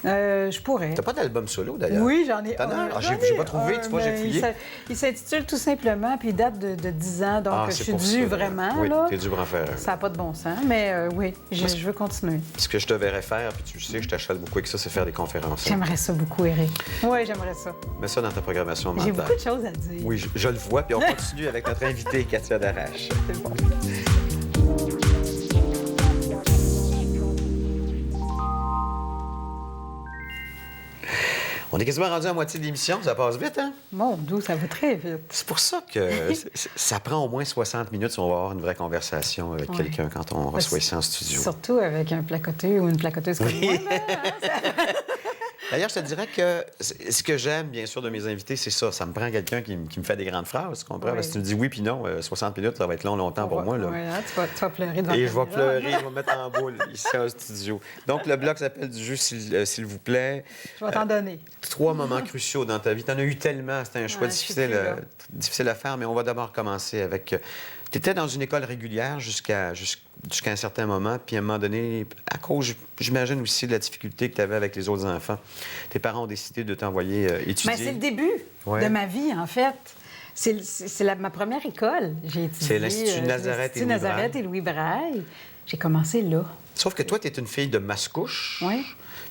Je pourrais. T'as pas d'album solo, d'ailleurs? Oui, j'en ai T'en as un? Ah, j'en j'ai ai pas trouvé, tu vois, j'ai mais fouillé. Il s'intitule tout simplement, puis il date de 10 ans, donc je c'est suis pour due ça. vraiment, Oui, là. t'es dû pour en faire un. Ça n'a pas de bon sens, mais oui, je veux continuer. Ce que je te verrais faire, puis tu le sais, je t'achète beaucoup avec ça, c'est faire des conférences. J'aimerais ça beaucoup, Eric. Oui, j'aimerais ça. Mets ça dans ta programmation J'ai mentale. beaucoup de choses à dire. Oui, je le vois, puis on continue avec notre invitée, Katia Darèche. C'est bon. On est quasiment rendu à moitié de l'émission, ça passe vite, hein? Mon Dieu, ça va très vite. C'est pour ça que ça prend au moins 60 minutes si on va avoir une vraie conversation avec Ouais. quelqu'un quand on reçoit ici en studio. Surtout avec un placoteur ou une placoteuse comme moi. là, hein, D'ailleurs, je te dirais que ce que j'aime, bien sûr, de mes invités, c'est ça. Ça me prend quelqu'un qui me fait des grandes phrases, tu comprends? Oui. Parce que tu me dis oui puis non, 60 minutes, ça va être longtemps pour moi. Là. Ouais, hein, tu vas pleurer devant Et la je vais caméra. pleurer, je vais me mettre en boule ici en studio. Donc, le blog s'appelle Du jus, s'il vous plaît. Je vais t'en donner. 3 moments cruciaux dans ta vie. Tu en as eu tellement. C'était un choix Ouais, je suis difficile, plus là. difficile à faire, mais on va d'abord commencer avec... Tu étais dans une école régulière jusqu'à un certain moment, puis à un moment donné, à cause, j'imagine aussi de la difficulté que tu avais avec les autres enfants, tes parents ont décidé de t'envoyer étudier. Mais c'est le début Ouais. de ma vie, en fait. C'est ma première école. J'ai étudié... C'est l'Institut Nazareth et Louis Nazareth Braille. et Louis Braille. J'ai commencé là. Sauf que toi, tu es une fille de Mascouche. Oui.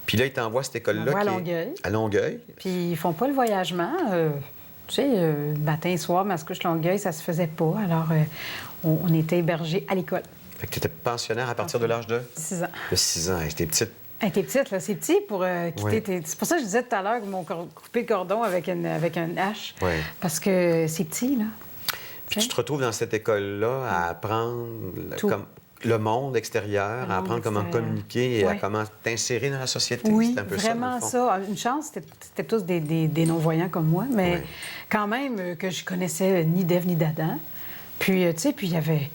Puis là, ils t'envoient à cette école-là. M'envoient à qui est Longueuil. À Longueuil. Puis ils font pas le voyagement. Tu sais, matin, soir, Mascouche-Longueuil, ça se faisait pas. Alors, on était hébergés à l'école. Fait que tu étais pensionnaire à partir de l'âge de 6 ans. 6 ans. T'es petite. Hey, t'es petite, là. C'est petit pour quitter Ouais. C'est pour ça que je disais tout à l'heure qu'ils m'ont coupé le cordon avec un hache. Ouais. Parce que c'est petit, là. Puis tu te retrouves dans cette école-là à apprendre Tout. le monde extérieur, à apprendre comment communiquer et à comment t'insérer dans la société. Oui, c'est un peu vraiment ça. Une chance, c'était tous des non-voyants comme moi, mais quand même que je connaissais ni d'Ève ni d'Adam. Puis, tu sais, puis il y avait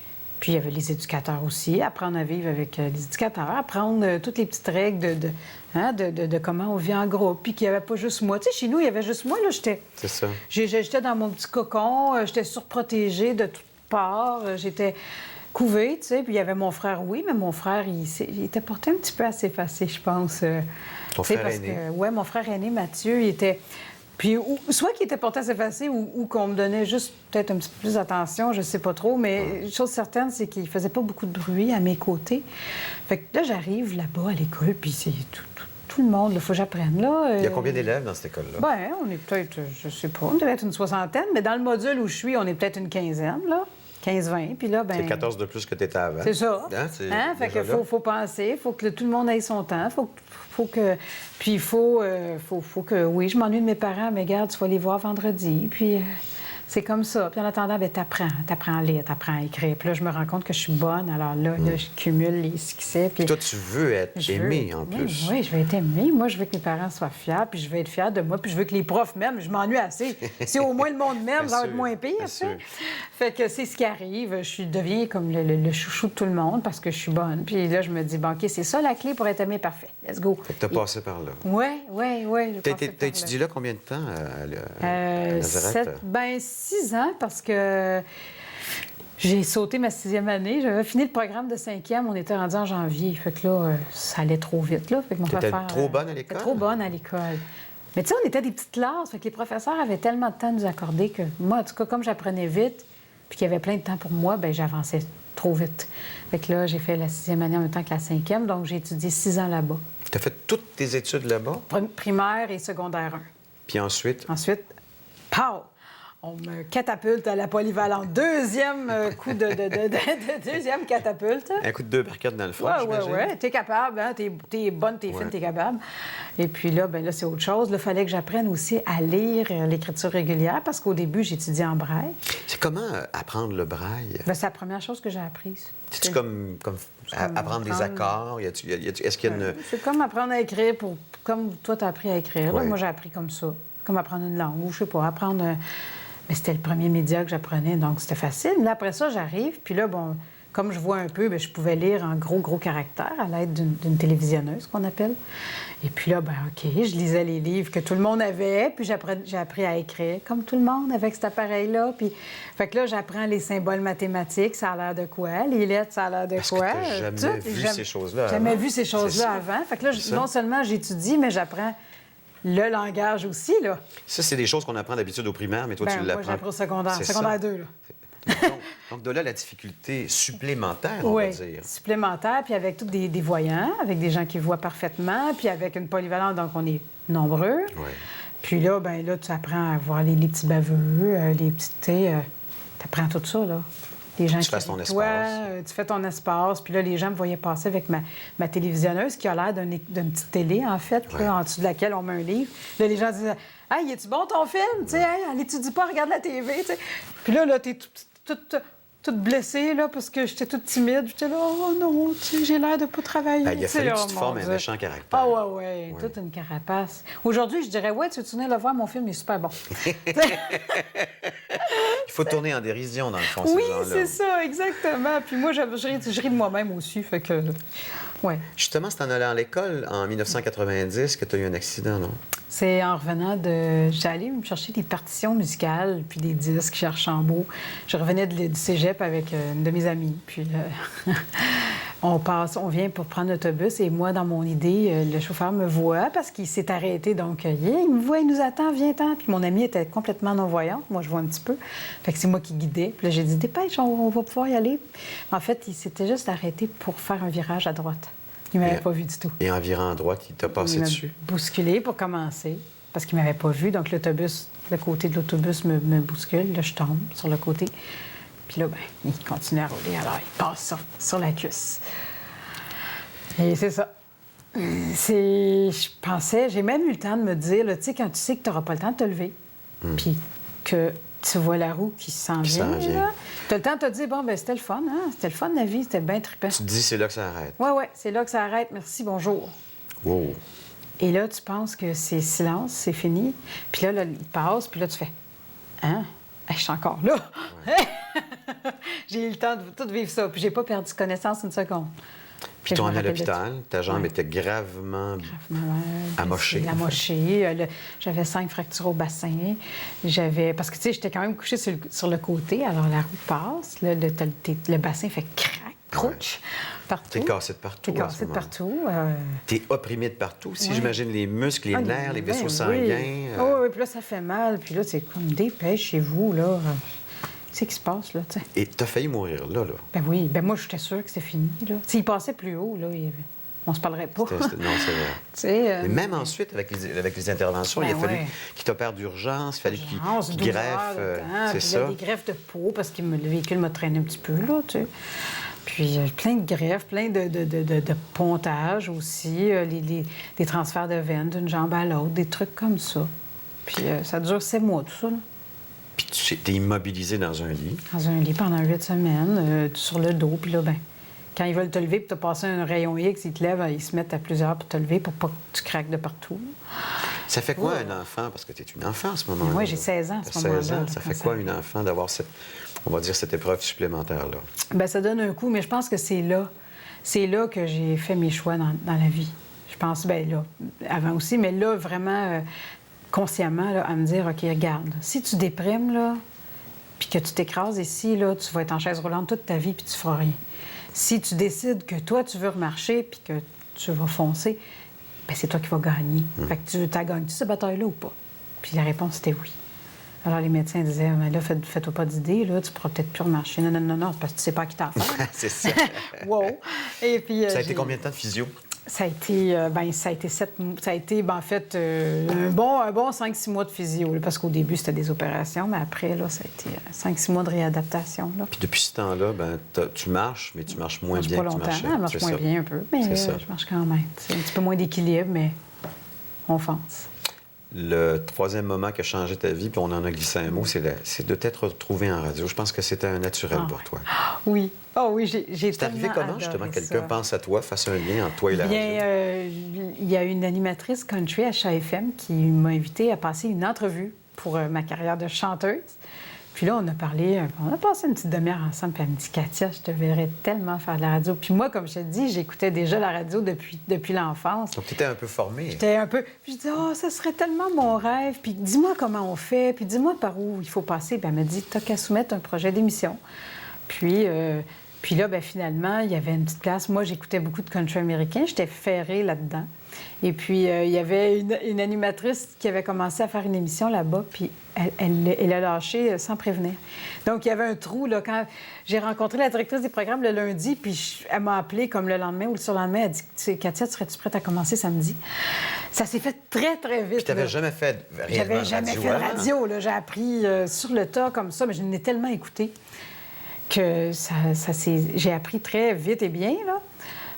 les éducateurs aussi, apprendre à vivre avec les éducateurs, apprendre toutes les petites règles de comment on vit en groupe, puis qu'il n'y avait pas juste moi. Tu sais, chez nous, il y avait juste moi, là, j'étais... C'est ça. J'étais dans mon petit cocon, j'étais surprotégée de toutes parts, j'étais couvée, tu sais, puis il y avait mon frère, oui, mais mon frère, il était porté un petit peu assez effacé, je pense. Ton frère aîné? Oui, mon frère aîné, Mathieu, il était... Puis, soit qu'il était porté assez effacé ou qu'on me donnait juste peut-être un petit peu plus d'attention, je sais pas trop, mais une chose certaine, c'est qu'il faisait pas beaucoup de bruit à mes côtés. Fait que là, j'arrive là-bas à l'école, puis c'est tout le monde, il faut que j'apprenne, là. Il y a combien d'élèves dans cette école-là? Bien, on est peut-être, je sais pas, on devait être une 60aine, mais dans le module où je suis, on est peut-être une 15aine, là. 15-20, puis là, ben C'est 14 de plus que tu étais avant. c'est ça. Fait que faut penser, faut que tout le monde ait son temps, faut que... Puis il faut que... Oui, je m'ennuie de mes parents, mais regarde, tu vas les voir vendredi, puis... C'est comme ça. Puis en attendant, bien, t'apprends à lire, t'apprends à écrire. Puis là, je me rends compte que je suis bonne. Alors là, je cumule les succès. Puis toi, tu veux être aimée, en plus. Oui, je veux être aimée. Moi, je veux que mes parents soient fiers, puis je veux être fière de moi, puis je veux que les profs m'aiment. Je m'ennuie assez. Si au moins le monde m'aime, ça va être moins pire, ça. Fait que c'est ce qui arrive. Je deviens comme le chouchou de tout le monde parce que je suis bonne. Puis là, je me dis, bon, OK, c'est ça la clé pour être aimée, parfait. Let's go. Fait que t'as passé par là. Oui. T'as étudié là combien de temps à Nazareth? 6 ans, parce que j'ai sauté ma 6e année. J'avais fini le programme de 5e. On était rendu en janvier. Fait que là, ça allait trop vite, là. Fait que mon T'étais frère, trop bonne à l'école? Trop bonne à l'école. Mais tu sais, on était des petites classes. Fait que les professeurs avaient tellement de temps à nous accorder que moi, en tout cas, comme j'apprenais vite, puis qu'il y avait plein de temps pour moi, bien, j'avançais trop vite. Fait que là, j'ai fait la 6e année en même temps que la 5e. Donc, j'ai étudié 6 ans là-bas. T'as fait toutes tes études là-bas? Primaire et secondaire 1. Puis ensuite? Ensuite, pow! On me catapulte à la polyvalente. Deuxième coup deuxième catapulte. Un coup de 2 par 4 dans le front, Oui. T'es capable, hein? T'es bonne, t'es fine, t'es capable. Et puis là, bien là, c'est autre chose. Il fallait que j'apprenne aussi à lire l'écriture régulière parce qu'au début, j'étudiais en braille. C'est comment apprendre le braille? Bien, c'est la première chose que j'ai apprise. C'est-tu comme apprendre des accords? Est-ce qu'il y a une... C'est comme apprendre à écrire comme toi, t'as appris à écrire. Là, moi, j'ai appris comme ça. Comme apprendre une langue ou, je sais pas, apprendre... Mais c'était le premier média que j'apprenais, donc c'était facile. Mais là, après ça, j'arrive, puis là, bon, comme je vois un peu, bien, je pouvais lire en gros caractères à l'aide d'une télévisionneuse, qu'on appelle. Et puis là, ben OK, je lisais les livres que tout le monde avait, puis j'ai appris à écrire comme tout le monde avec cet appareil-là. Puis, fait que là, j'apprends les symboles mathématiques, ça a l'air de quoi? Les lettres, ça a l'air de quoi? Parce que t'as jamais vu ces choses-là avant. Jamais vu ces choses-là avant. Fait que là, non seulement j'étudie, mais j'apprends le langage aussi, là. Ça, c'est des choses qu'on apprend d'habitude au primaire, mais toi, tu l'apprends. Moi, j'ai appris au secondaire. Secondaire 2, là. Donc, de là, la difficulté supplémentaire, on va dire. Supplémentaire, puis avec tous des voyants, avec des gens qui voient parfaitement, puis avec une polyvalente, donc on est nombreux. Oui. Puis là, ben là, tu apprends à voir les petits baveux, les petits... tu apprends tout ça, là. Les gens tu fais ton espace. Tu fais ton espace. Puis là, les gens me voyaient passer avec ma télévisionneuse qui a l'air d'une petite télé, en fait, là, en dessous de laquelle on met un livre. Là, les gens disaient « Hey, es-tu bon ton film? Tu sais, hey, elle étudie pas, regarde la TV. » Puis là, t'es toute blessée, là, parce que j'étais toute timide. J'étais là « Oh non, j'ai l'air de pas travailler. » Il a fallu que tu te formes un méchant caractère. Ah ouais, toute une carapace. Aujourd'hui, je dirais « Ouais, tu venais le voir, mon film est super bon. » Il faut tourner en dérision, dans le fond, oui, ces gens-là. c'est ça, exactement. Puis moi, je ris de moi-même aussi, fait que... Ouais. Justement, c'est en allant à l'école, en 1990, que tu as eu un accident, non? C'est en revenant J'allais me chercher des partitions musicales, puis des disques chez Archambault. Je revenais du cégep avec une de mes amies, puis on vient pour prendre l'autobus, et moi, dans mon idée, le chauffeur me voit parce qu'il s'est arrêté, donc il me voit, il nous attend, viens-t'en. Puis mon amie était complètement non-voyante, moi, je vois un petit peu. Fait que c'est moi qui guidais. Puis là, j'ai dit, dépêche, on va pouvoir y aller. En fait, il s'était juste arrêté pour faire un virage à droite. Il ne m'avait pas vu du tout. Et en virant à droite, il t'a passé dessus? Il m'a bousculé pour commencer, parce qu'il ne m'avait pas vu. Donc, le côté de l'autobus me bouscule. Là, je tombe sur le côté. Puis là, ben, il continue à rouler. Alors, il passe sur la cuisse. Et c'est ça. Je pensais... J'ai même eu le temps de me dire, tu sais, quand tu sais que tu n'auras pas le temps de te lever, puis que tu vois la roue qui s'en Qui vient. s'en vient. Là. Tu as le temps de te dire, bon, ben c'était le fun, hein? C'était le fun, la vie, c'était bien trippant. Tu te dis, c'est là que ça arrête. Oui, oui, c'est là que ça arrête. Merci, bonjour. Wow. Et là, tu penses que c'est silence, c'est fini. Puis là, il passe, puis là, tu fais, hein? Hey, je suis encore là. J'ai eu le temps de tout vivre ça, puis j'ai pas perdu connaissance une seconde. Puis je tu me es à rappelle de l'hôpital, ta jambe Ouais. était gravement amochée. Amochée. J'avais 5 fractures au bassin. Parce que, tu sais, j'étais quand même couchée sur le côté, alors la roue passe. Là, le bassin fait crac, crouch, partout. T'es cassé de partout. T'es cassé de partout. T'es opprimé de partout. Si Ouais. j'imagine les muscles, les nerfs, les vaisseaux sanguins. Oui, oui, puis là, ça fait mal. Puis là, c'est comme dépêchez-vous, là. Qu'est-ce qui se passe, là, tu sais? Et t'as failli mourir là. Ben oui, ben moi, j'étais sûre que c'était fini, là. S'il passait plus haut, là, on se parlerait pas. Non, c'est vrai. Tu sais, Mais même ensuite, avec les interventions, il a Ben fallu ouais. qu'il t'opère d'urgence, il a fallu qu'il 12 greffe. heures de temps, C'est puis il y a ça. des greffes de peau parce que le véhicule m'a traîné un petit peu, là, tu sais. Puis plein de greffes, plein de pontages aussi, des transferts de veines d'une jambe à l'autre, des trucs comme ça. Puis ça dure 7 mois, tout ça, là. Puis tu es immobilisé dans un lit. Dans un lit pendant 8 semaines, sur le dos, puis là, ben quand ils veulent te lever, puis tu as passé un rayon X, ils te lèvent, ils se mettent à plusieurs pour te lever pour pas que tu craques de partout. Ça fait quoi un enfant? Parce que tu es une enfant à ce moment-là. Oui, j'ai 16 ans à ce moment-là. 16 ans. Ça fait quoi une enfant d'avoir on va dire, cette épreuve supplémentaire-là? Bien, ça donne un coup, mais je pense que c'est là que j'ai fait mes choix dans la vie. Je pense, bien là, avant aussi, mais là, vraiment, consciemment, là, à me dire, OK, regarde, si tu déprimes, là, puis que tu t'écrases ici, là, tu vas être en chaise roulante toute ta vie, puis tu feras rien. Si tu décides que toi, tu veux remarcher, puis que tu vas foncer, bien, c'est toi qui vas gagner. Fait que tu gagnes-tu cette bataille-là ou pas? Puis la réponse, c'était oui. Alors, les médecins disaient, mais là, fais-toi pas d'idée, là, tu pourras peut-être plus remarcher. Non, non, non, non, c'est parce que tu sais pas à qui t'as affaire. C'est ça. Wow! Et puis, Ça a été combien de temps de physio? Ça a été, en fait, un bon 5-6 mois de physio, là, parce qu'au début, c'était des opérations, mais après, là, ça a été 5-6 mois de réadaptation, là. Puis depuis ce temps-là, tu marches, mais tu marches moins Je bien marche que tu pas longtemps, marchais. je marche C'est moins ça. bien un peu, mais C'est ça. je marche quand même. C'est un petit peu moins d'équilibre, mais on fonce. Le troisième moment qui a changé ta vie, puis on en a glissé un mot, c'est de t'être retrouvé en radio. Je pense que c'était un naturel pour toi. Oui. Oh oui, j'ai C'est arrivé comment, justement, quelqu'un pense à toi, fasse un lien entre toi et la radio? Il y a une animatrice country à CHFM qui m'a invitée à passer une entrevue pour ma carrière de chanteuse. Puis là, on a passé une petite demi-heure ensemble, puis elle me dit, Katia, je te verrais tellement faire de la radio. Puis moi, comme je te dis, j'écoutais déjà la radio depuis l'enfance. Donc, tu étais un peu formé. J'étais un peu... Puis je dis, oh, ça serait tellement mon rêve. Puis dis-moi comment on fait. Puis dis-moi par où il faut passer. Puis elle me dit, t'as qu'à soumettre un projet d'émission. Puis là, bien, finalement, il y avait une petite place. Moi, j'écoutais beaucoup de country américain. J'étais ferrée là-dedans. Et puis, il y avait une animatrice qui avait commencé à faire une émission là-bas, puis elle a lâché sans prévenir. Donc, il y avait un trou, là, quand j'ai rencontré la directrice des programmes le lundi, puis elle m'a appelé comme le lendemain ou le surlendemain, elle dit, Katia, serais-tu prête à commencer samedi? Ça s'est fait très, très vite. Puis tu n'avais jamais fait réellement J'avais jamais fait de radio, là. J'ai appris sur le tas comme ça, mais je l'ai tellement écouté que j'ai appris très vite et bien, là.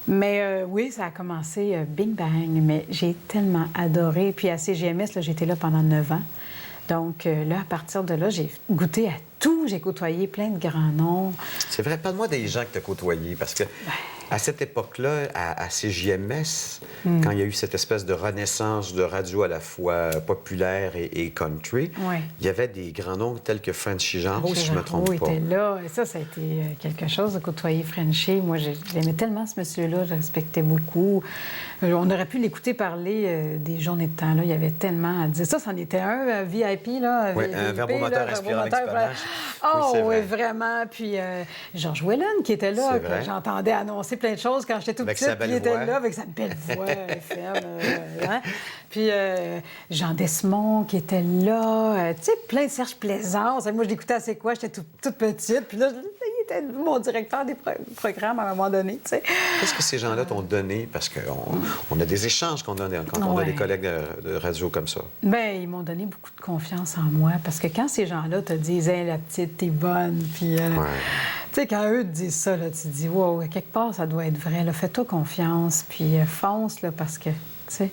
Mais oui, ça a commencé bing bang, mais j'ai tellement adoré. Puis à CGMS, là, j'étais là pendant 9 ans. Donc là, à partir de là, j'ai goûté à tout. J'ai côtoyé plein de grands noms. C'est vrai, parle-moi des gens que tu as côtoyés, parce que à cette époque-là, à CJMS, quand il y a eu cette espèce de renaissance de radio à la fois populaire et country, il y avait des grands noms tels que Frenchy Genreau, si je ne me trompe pas. était là. Et ça a été quelque chose de côtoyer Frenchy. Moi, j'aimais tellement ce monsieur-là, je le respectais beaucoup. On aurait pu l'écouter parler des journées de temps. Là. Il y avait tellement à dire. Ça, c'en était un VIP, là. Oui, un verbomoteur aspirant avec du panache. Oh, oui, vraiment. Puis Georges Whelan, qui était là, que j'entendais annoncer plein de choses quand j'étais tout petite. Puis il était là avec sa belle voix FM. Hein? Puis Jean Desmond, qui était là. Tu sais, plein de Serge Plaisance. Moi, je l'écoutais à C'est quoi? J'étais toute petite. Puis là, il était mon directeur des programmes à un moment donné, tu sais. Qu'est-ce que ces gens-là t'ont donné? Parce qu'on a des échanges qu'on donne quand on a des collègues de radio comme ça. Bien, ils m'ont donné beaucoup de confiance en moi. Parce que quand ces gens-là te disent, hey, la petite, t'es bonne, puis... Tu sais, quand eux te disent ça, là, tu te dis, wow, quelque part, ça doit être vrai. Là, fais-toi confiance, puis fonce, là, parce que, tu sais...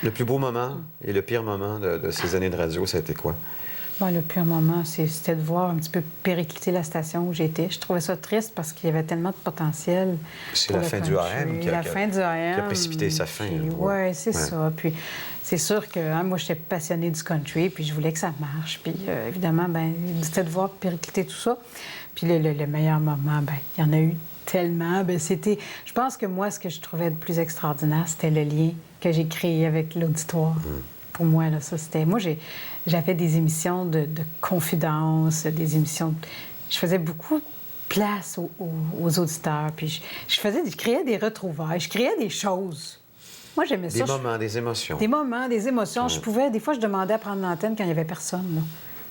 Le plus beau moment et le pire moment de ces années de radio, ça a été quoi? Bon, le pire moment, c'était de voir un petit peu péricliter la station où j'étais. Je trouvais ça triste parce qu'il y avait tellement de potentiel. C'est la fin du AM qui a précipité sa fin. Oui, c'est ça. Puis c'est sûr que moi, j'étais passionnée du country, puis je voulais que ça marche. Puis évidemment, ben c'était de voir péricliter tout ça. Puis le meilleur moment, ben il y en a eu tellement. Ben c'était... Je pense que moi, ce que je trouvais le plus extraordinaire, c'était le lien que j'ai créé avec l'auditoire. Pour moi, là, ça, c'était... Moi, j'avais des émissions de confidence, des émissions... Je faisais beaucoup de place aux auditeurs, puis je créais des retrouvailles, je créais des choses. Moi, j'aimais ça. Des moments, des émotions. Des moments, des émotions. Des fois, je demandais à prendre l'antenne quand il n'y avait personne, là,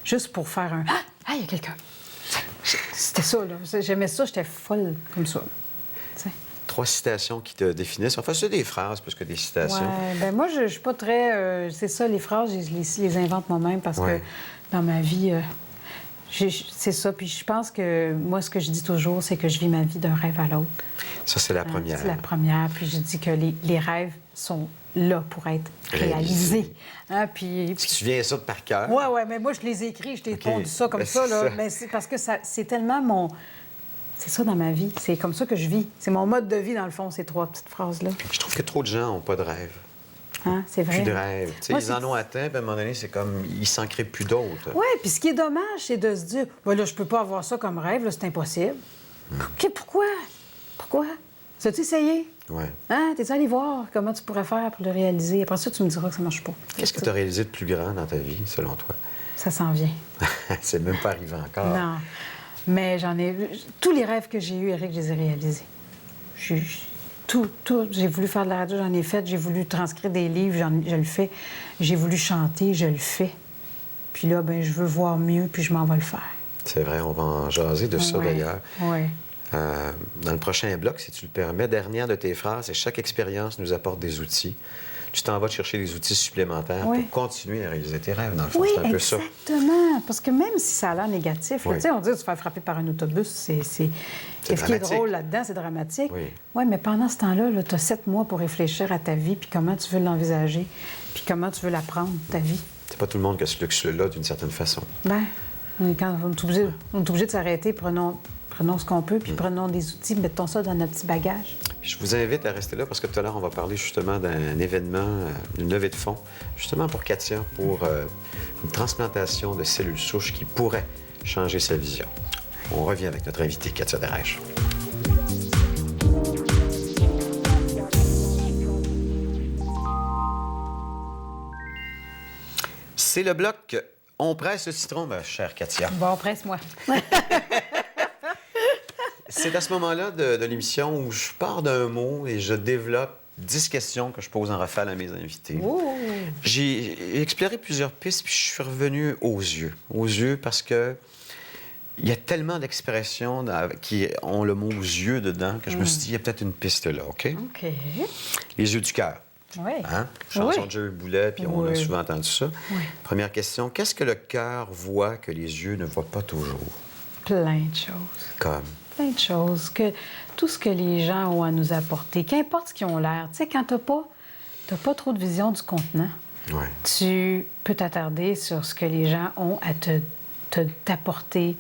juste pour faire un... Ah, il y a quelqu'un! C'était ça, là. J'aimais ça, j'étais folle comme ça. T'sais. 3 citations qui te définissent. Enfin, c'est des phrases plus que des citations. Ouais, ben moi, je suis pas très... c'est ça, les phrases, je les invente moi-même parce que dans ma vie, c'est ça. Puis je pense que moi, ce que je dis toujours, c'est que je vis ma vie d'un rêve à l'autre. Ça, c'est la première. C'est la première. Puis je dis que les rêves sont là pour être réalisés. Hein, puis... Tu te souviens ça par cœur? Oui, mais moi, je les ai écrits, je t'ai pondu ça comme ça, là. Mais c'est parce que c'est tellement mon... C'est ça dans ma vie. C'est comme ça que je vis. C'est mon mode de vie, dans le fond, ces 3 petites phrases-là. Je trouve que trop de gens n'ont pas de rêve. Hein, c'est vrai. Plus de rêve. Moi, ils en ont atteint, puis à un moment donné, c'est comme... Ils s'en créent plus d'autres. Oui, puis ce qui est dommage, c'est de se dire, là, je peux pas avoir ça comme rêve, là, c'est impossible. Pourquoi? Pourquoi? As-tu essayé? Oui. Hein? T'es allé voir comment tu pourrais faire pour le réaliser? Après ça, tu me diras que ça marche pas. Qu'est-ce que tu as réalisé de plus grand dans ta vie, selon toi? Ça s'en vient. C'est même pas arrivé encore. Non. Mais tous les rêves que j'ai eus, Éric, je les ai réalisés. Tout. J'ai voulu faire de la radio, j'en ai fait. J'ai voulu transcrire des livres, je le fais. J'ai voulu chanter, je le fais. Puis là, ben je veux voir mieux, puis je m'en vais le faire. C'est vrai, on va en jaser de ça, d'ailleurs. Oui. Dans le prochain bloc, si tu le permets, dernière de tes phrases, et chaque expérience nous apporte des outils. Tu t'en vas te chercher des outils supplémentaires pour continuer à réaliser tes rêves, dans le fond. Oui, c'est un peu ça. Exactement. Parce que même si ça a l'air négatif, là, on dit se faire frapper par un autobus, c'est ce qui est drôle là-dedans, c'est dramatique. Oui, mais pendant ce temps-là, tu as 7 mois pour réfléchir à ta vie, puis comment tu veux l'envisager, puis comment tu veux la prendre, ta vie. C'est pas tout le monde qui a ce luxe-là, d'une certaine façon. Bien, on est obligé de s'arrêter, prenons ce qu'on peut, puis prenons des outils, mettons ça dans notre petit bagage. Puis je vous invite à rester là parce que tout à l'heure, on va parler justement d'un événement, une levée de fonds, justement pour Katia, pour une transplantation de cellules souches qui pourrait changer sa vision. On revient avec notre invitée, Katia Darèche. C'est le bloc On presse le citron, ma chère Katia. Bon, presse-moi. C'est à ce moment-là de l'émission où je pars d'un mot et je développe 10 questions que je pose en rafale à mes invités. Oh. J'ai exploré plusieurs pistes, puis je suis revenu aux yeux. Aux yeux parce que il y a tellement d'expressions qui ont le mot « yeux » dedans que je me suis dit, il y a peut-être une piste là, OK? OK. Les yeux du cœur. Oui. Hein? Chanson de Joey Boulet, puis on a souvent entendu ça. Oui. Première question, qu'est-ce que le cœur voit que les yeux ne voient pas toujours? Plein de choses. Comme? Plein de choses. Tout ce que les gens ont à nous apporter, qu'importe ce qu'ils ont l'air. Tu sais, quand t'as pas trop de vision du contenant, tu peux t'attarder sur ce que les gens ont à t'apporter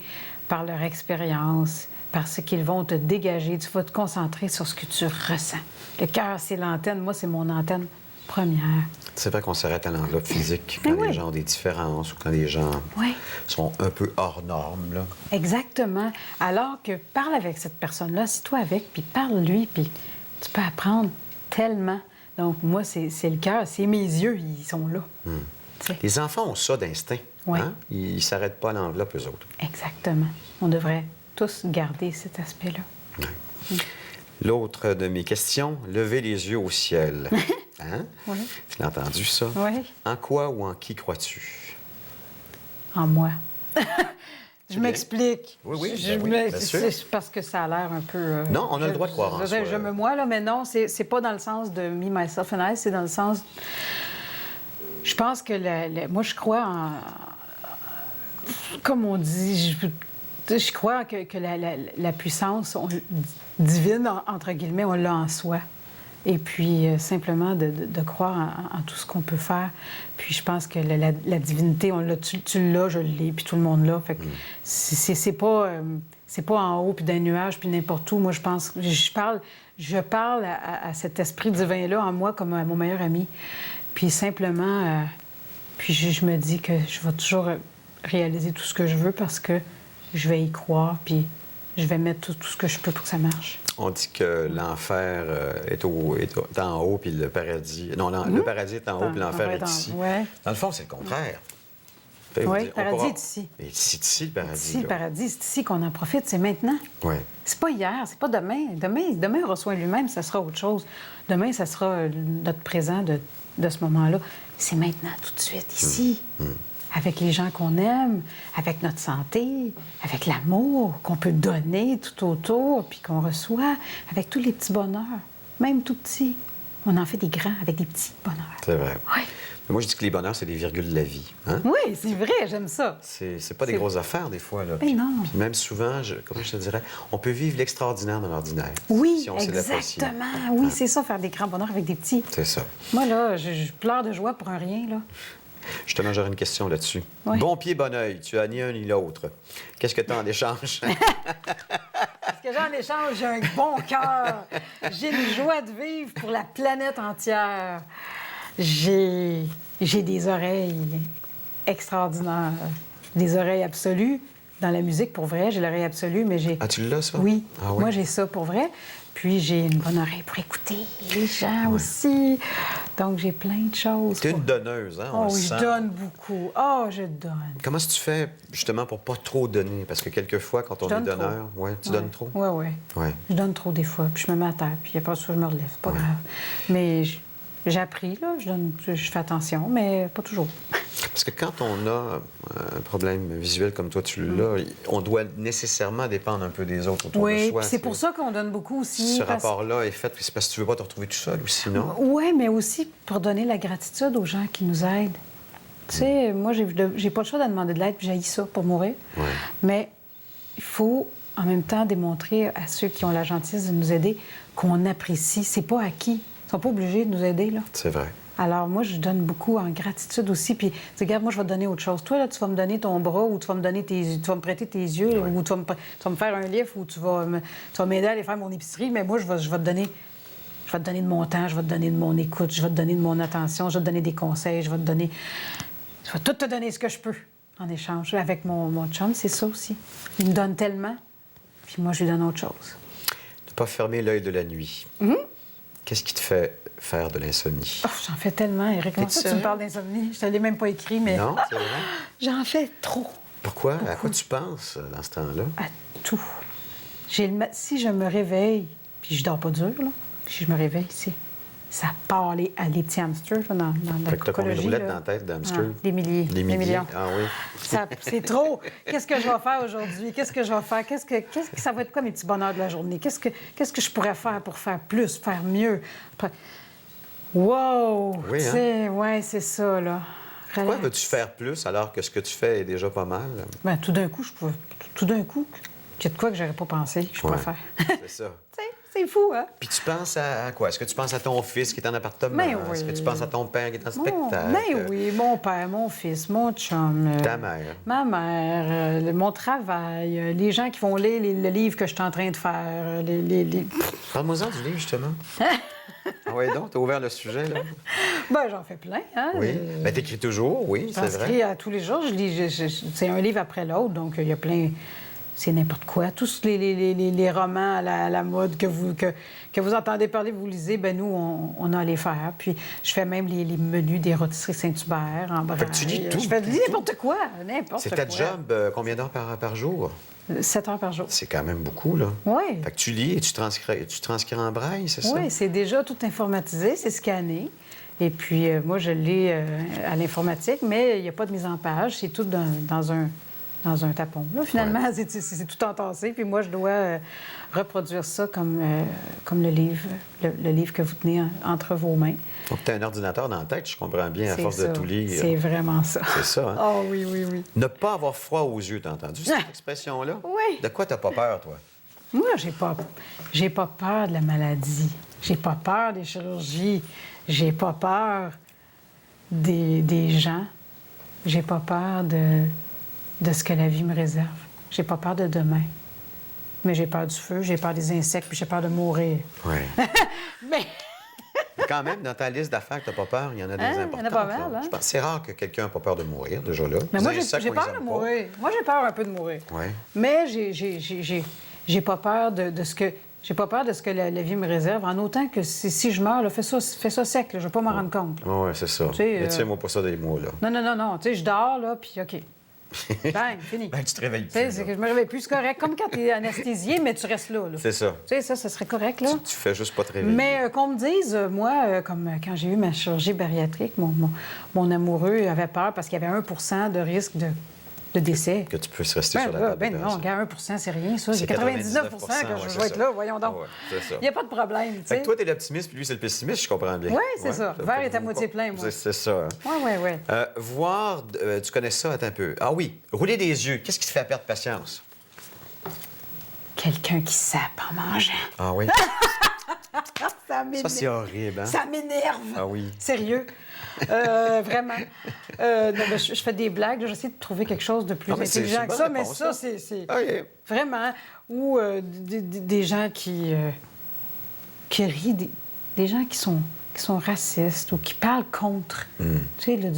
par leur expérience, par ce qu'ils vont te dégager. Tu vas te concentrer sur ce que tu ressens. Le cœur, c'est l'antenne. Moi, c'est mon antenne première. C'est vrai qu'on s'arrête à l'enveloppe physique quand les gens ont des différences ou quand les gens sont un peu hors normes. Là. Exactement. Alors que parle avec cette personne-là, assis-toi avec, puis parle-lui, puis tu peux apprendre tellement. Donc, moi, c'est le cœur, c'est mes yeux, ils sont là. Les enfants ont ça d'instinct. Oui. Hein? Ils ne s'arrêtent pas à l'enveloppe, eux autres. Exactement. On devrait tous garder cet aspect-là. Oui. L'autre de mes questions, lever les yeux au ciel. Hein? Oui. Tu l'as entendu, ça? Oui. En quoi ou en qui crois-tu? En moi. Je m'explique. Oui, c'est parce que ça a l'air un peu... non, on a le droit de croire en soi. Je me moi, là, mais non, c'est pas dans le sens de me, myself and I, c'est dans le sens... Je pense que moi, je crois en... Comme on dit, je crois que la puissance divine, entre guillemets, on l'a en soi. Et puis, simplement de croire en tout ce qu'on peut faire. Puis, je pense que la divinité, on l'a, tu l'as, je l'ai, puis tout le monde l'a. Fait que c'est pas en haut, puis d'un nuage, puis n'importe où. Moi, je pense, je parle à cet esprit divin-là en moi comme à mon meilleur ami. Puis, simplement, puis je me dis que je vais toujours réaliser tout ce que je veux parce que je vais y croire, puis je vais mettre tout ce que je peux pour que ça marche. On dit que l'enfer est en haut, puis le paradis... Non, le paradis est en haut, puis l'enfer est ici. Ouais. Dans le fond, c'est le contraire. Oui, le paradis est ici. Et c'est ici, le paradis. C'est ici, le paradis, c'est ici qu'on en profite, c'est maintenant. Oui. C'est pas hier, c'est pas demain. Demain, on reçoit lui-même, ça sera autre chose. Demain, ça sera notre présent de ce moment-là. C'est maintenant, tout de suite, ici. Avec les gens qu'on aime, avec notre santé, avec l'amour qu'on peut donner tout autour, puis qu'on reçoit, avec tous les petits bonheurs, même tout petits. On en fait des grands avec des petits bonheurs. C'est vrai. Oui. Mais moi, je dis que les bonheurs, c'est des virgules de la vie. Hein? Oui, c'est vrai, j'aime ça. C'est pas des grosses affaires, des fois. Là. Mais non. Puis même souvent, comment je te dirais, on peut vivre l'extraordinaire dans l'ordinaire. Oui, si on sait l'apprécier. exactement. Oui, c'est ça, faire des grands bonheurs avec des petits. C'est ça. Moi, là, je pleure de joie pour un rien, là. Justement, j'aurais une question là-dessus. Oui. Bon pied, bon oeil. Tu as ni un ni l'autre. Qu'est-ce que tu as en échange? Parce que j'ai en échange, j'ai un bon cœur. J'ai une joie de vivre pour la planète entière. J'ai des oreilles extraordinaires. Des oreilles absolues. Dans la musique, pour vrai, j'ai l'oreille absolue, mais j'ai... Ah, tu l'as, ça? Oui. Ah, oui. Moi, j'ai ça pour vrai. Puis j'ai une bonne oreille pour écouter les gens aussi. Donc, j'ai plein de choses. Tu es une donneuse, hein? On Oh, le oui, sent. je donne beaucoup. Oh, je donne. Comment est-ce que tu fais, justement, pour pas trop donner? Parce que quelquefois, quand on Je est donne donneur, trop. ouais, tu donnes trop? Oui, oui. Ouais. Je donne trop des fois, puis je me mets à terre, puis après ça, je me relève. C'est pas grave. Mais j'ai appris, là. Je fais attention, mais pas toujours. Parce que quand on a un problème visuel comme toi, tu l'as, on doit nécessairement dépendre un peu des autres autour de Oui, soi. puis c'est pour ça qu'on donne beaucoup aussi. Ce rapport-là est fait, puis c'est parce que tu veux pas te retrouver tout seul aussi, non? Oui, mais aussi pour donner la gratitude aux gens qui nous aident. Tu sais, moi, j'ai pas le choix de demander de l'aide, puis j'haïs ça pour mourir. Ouais. Mais il faut en même temps démontrer à ceux qui ont la gentillesse de nous aider qu'on apprécie. C'est pas acquis. Ils sont pas obligés de nous aider, là. C'est vrai. Alors, moi, je donne beaucoup en gratitude aussi. Puis, tu sais, regarde, moi, je vais te donner autre chose. Toi, là, tu vas me donner ton bras ou tu vas me prêter tes yeux là, ou tu vas me faire un livre ou tu vas m'aider à aller faire mon épicerie. Mais moi, je vais te donner de mon temps, je vais te donner de mon écoute, je vais te donner de mon attention, je vais te donner des conseils, je vais tout te donner ce que je peux en échange. Avec mon chum, c'est ça aussi. Il me donne tellement, puis moi, je lui donne autre chose. Ne pas fermer l'œil de la nuit. Qu'est-ce qui te fait faire de l'insomnie? Oh, j'en fais tellement, Éric. Comment ça, tu me parles d'insomnie? Je ne te l'ai même pas écrit, mais... Non, c'est vrai? J'en fais trop. Pourquoi? À quoi tu penses dans ce temps-là? À tout. Si je me réveille, puis je dors pas dur, là, si je me réveille ici, ça part les petits hamsters là, dans la Fait que t'as combien de cocologie, roulettes là. dans la tête d'hamster? Des milliers. Des millions. milliers? Ah oui. C'est trop. Qu'est-ce que je vais faire aujourd'hui? Qu'est-ce que je vais faire? Qu'est-ce que ça va être quoi mes petits bonheurs de la journée? Qu'est-ce que je pourrais faire pour faire plus, faire mieux? Wow! Oui, hein? Ouais, c'est ça, là. Pourquoi Relax. veux-tu faire plus alors que ce que tu fais est déjà pas mal? Ben, tout d'un coup, il y a de quoi que j'aurais pas pensé que je pourrais Ouais. faire. C'est ça. Tu sais, c'est fou, hein? Puis tu penses à quoi? Est-ce que tu penses à ton fils qui est en appartement? Ben oui. Est-ce que tu penses à ton père qui est en spectacle? Ben oui, mon père, mon fils, mon chum. Ta mère. Ma mère, mon travail, les gens qui vont lire le livre que je suis en train de faire. Parle-moi-en du livre, justement. Ah oui, donc, t'as ouvert le sujet, là. Ben, j'en fais plein, hein? Oui. Ben, t'écris toujours, oui, c'est J'inscris vrai. à tous les jours. Je lis, c'est un livre après l'autre, donc il y a plein... C'est n'importe quoi. Tous les romans à la mode que vous entendez parler, vous lisez, ben nous, on a à les faire. Puis je fais même les menus des rôtisseries Saint-Hubert en braille. Fait que tu lis tout. Je fais n'importe quoi, n'importe C'est quoi. ta job, combien d'heures par jour? 7 heures par jour. C'est quand même beaucoup, là. Oui. Fait que tu lis et tu transcris en braille, c'est ça? Oui, c'est déjà tout informatisé, c'est scanné. Et puis, moi, je lis à l'informatique, mais il n'y a pas de mise en page. C'est tout dans un tapon. Là, finalement, c'est tout entassé. Puis moi, je dois reproduire ça comme le livre que vous tenez entre vos mains. Donc, tu as un ordinateur dans la tête, je comprends bien, à C'est force ça. de tout lire. C'est vraiment ça. C'est ça, hein? Oh oui, oui, oui. Ne pas avoir froid aux yeux, t'as entendu cette expression-là? Oui. De quoi t'as pas peur, toi? Moi, j'ai pas peur de la maladie. J'ai pas peur des chirurgies. J'ai pas peur des gens. J'ai pas peur de ce que la vie me réserve. J'ai pas peur de demain. Mais j'ai peur du feu, j'ai peur des insectes, puis j'ai peur de mourir. Oui. Mais... Quand même, dans ta liste d'affaires que tu n'as pas peur, il y en a des importantes. Il y en a pas mal, là. hein? Je pense que c'est rare que quelqu'un n'a pas peur de mourir, déjà là. Mais Les moi, insectes, j'ai on les peur de aime mourir. Moi, j'ai peur un peu de mourir. Oui. Mais j'ai pas peur de ce que... J'ai pas peur de ce que la vie me réserve, en autant que si je meurs, là, fais ça sec, là, je vais pas m'en rendre compte. Oui, c'est ça. Tu sais, Mais tiens-moi pas ça des mots, là. Non. Tu sais, je dors, là, puis OK. Bang, fini. Ben, tu te réveilles Tu sais, plus. c'est là. que je me réveille plus, c'est correct. Comme quand tu es anesthésié, mais tu restes là. C'est ça. Tu sais, ça serait correct, là. Tu fais juste pas te réveiller. Mais qu'on me dise, moi, comme quand j'ai eu ma chirurgie bariatrique, mon amoureux avait peur parce qu'il y avait 1 de risque de décès. Que tu puisses rester sur la table. Ben non, regarde, 1 c'est rien, ça. C'est J'ai 99 99 que ouais, je vais être là, voyons donc. Ouais, c'est ça. Il n'y a pas de problème, tu Fait sais. que toi, t'es l'optimiste, puis lui, c'est le pessimiste, je comprends bien. Oui, c'est ça. Le verre est à moitié plein, moi. C'est ça. Hein. Oui. Voir, tu connais ça, attends un peu. Ah oui, rouler des yeux, qu'est-ce qui te fait perdre patience? Quelqu'un qui sape en mangeant. Ah oui? Ça m'énerve. Ça, c'est horrible, hein? Ça m'énerve. Ah oui. Sérieux. Vraiment. Non, ben, je fais des blagues. J'essaie de trouver quelque chose de plus Ah, mais c'est intelligent une que bonne ça, mais réponse, ça, ça. c'est OK. vraiment... Ou des gens qui rient, des gens qui sont racistes ou qui parlent contre. Tu sais, là,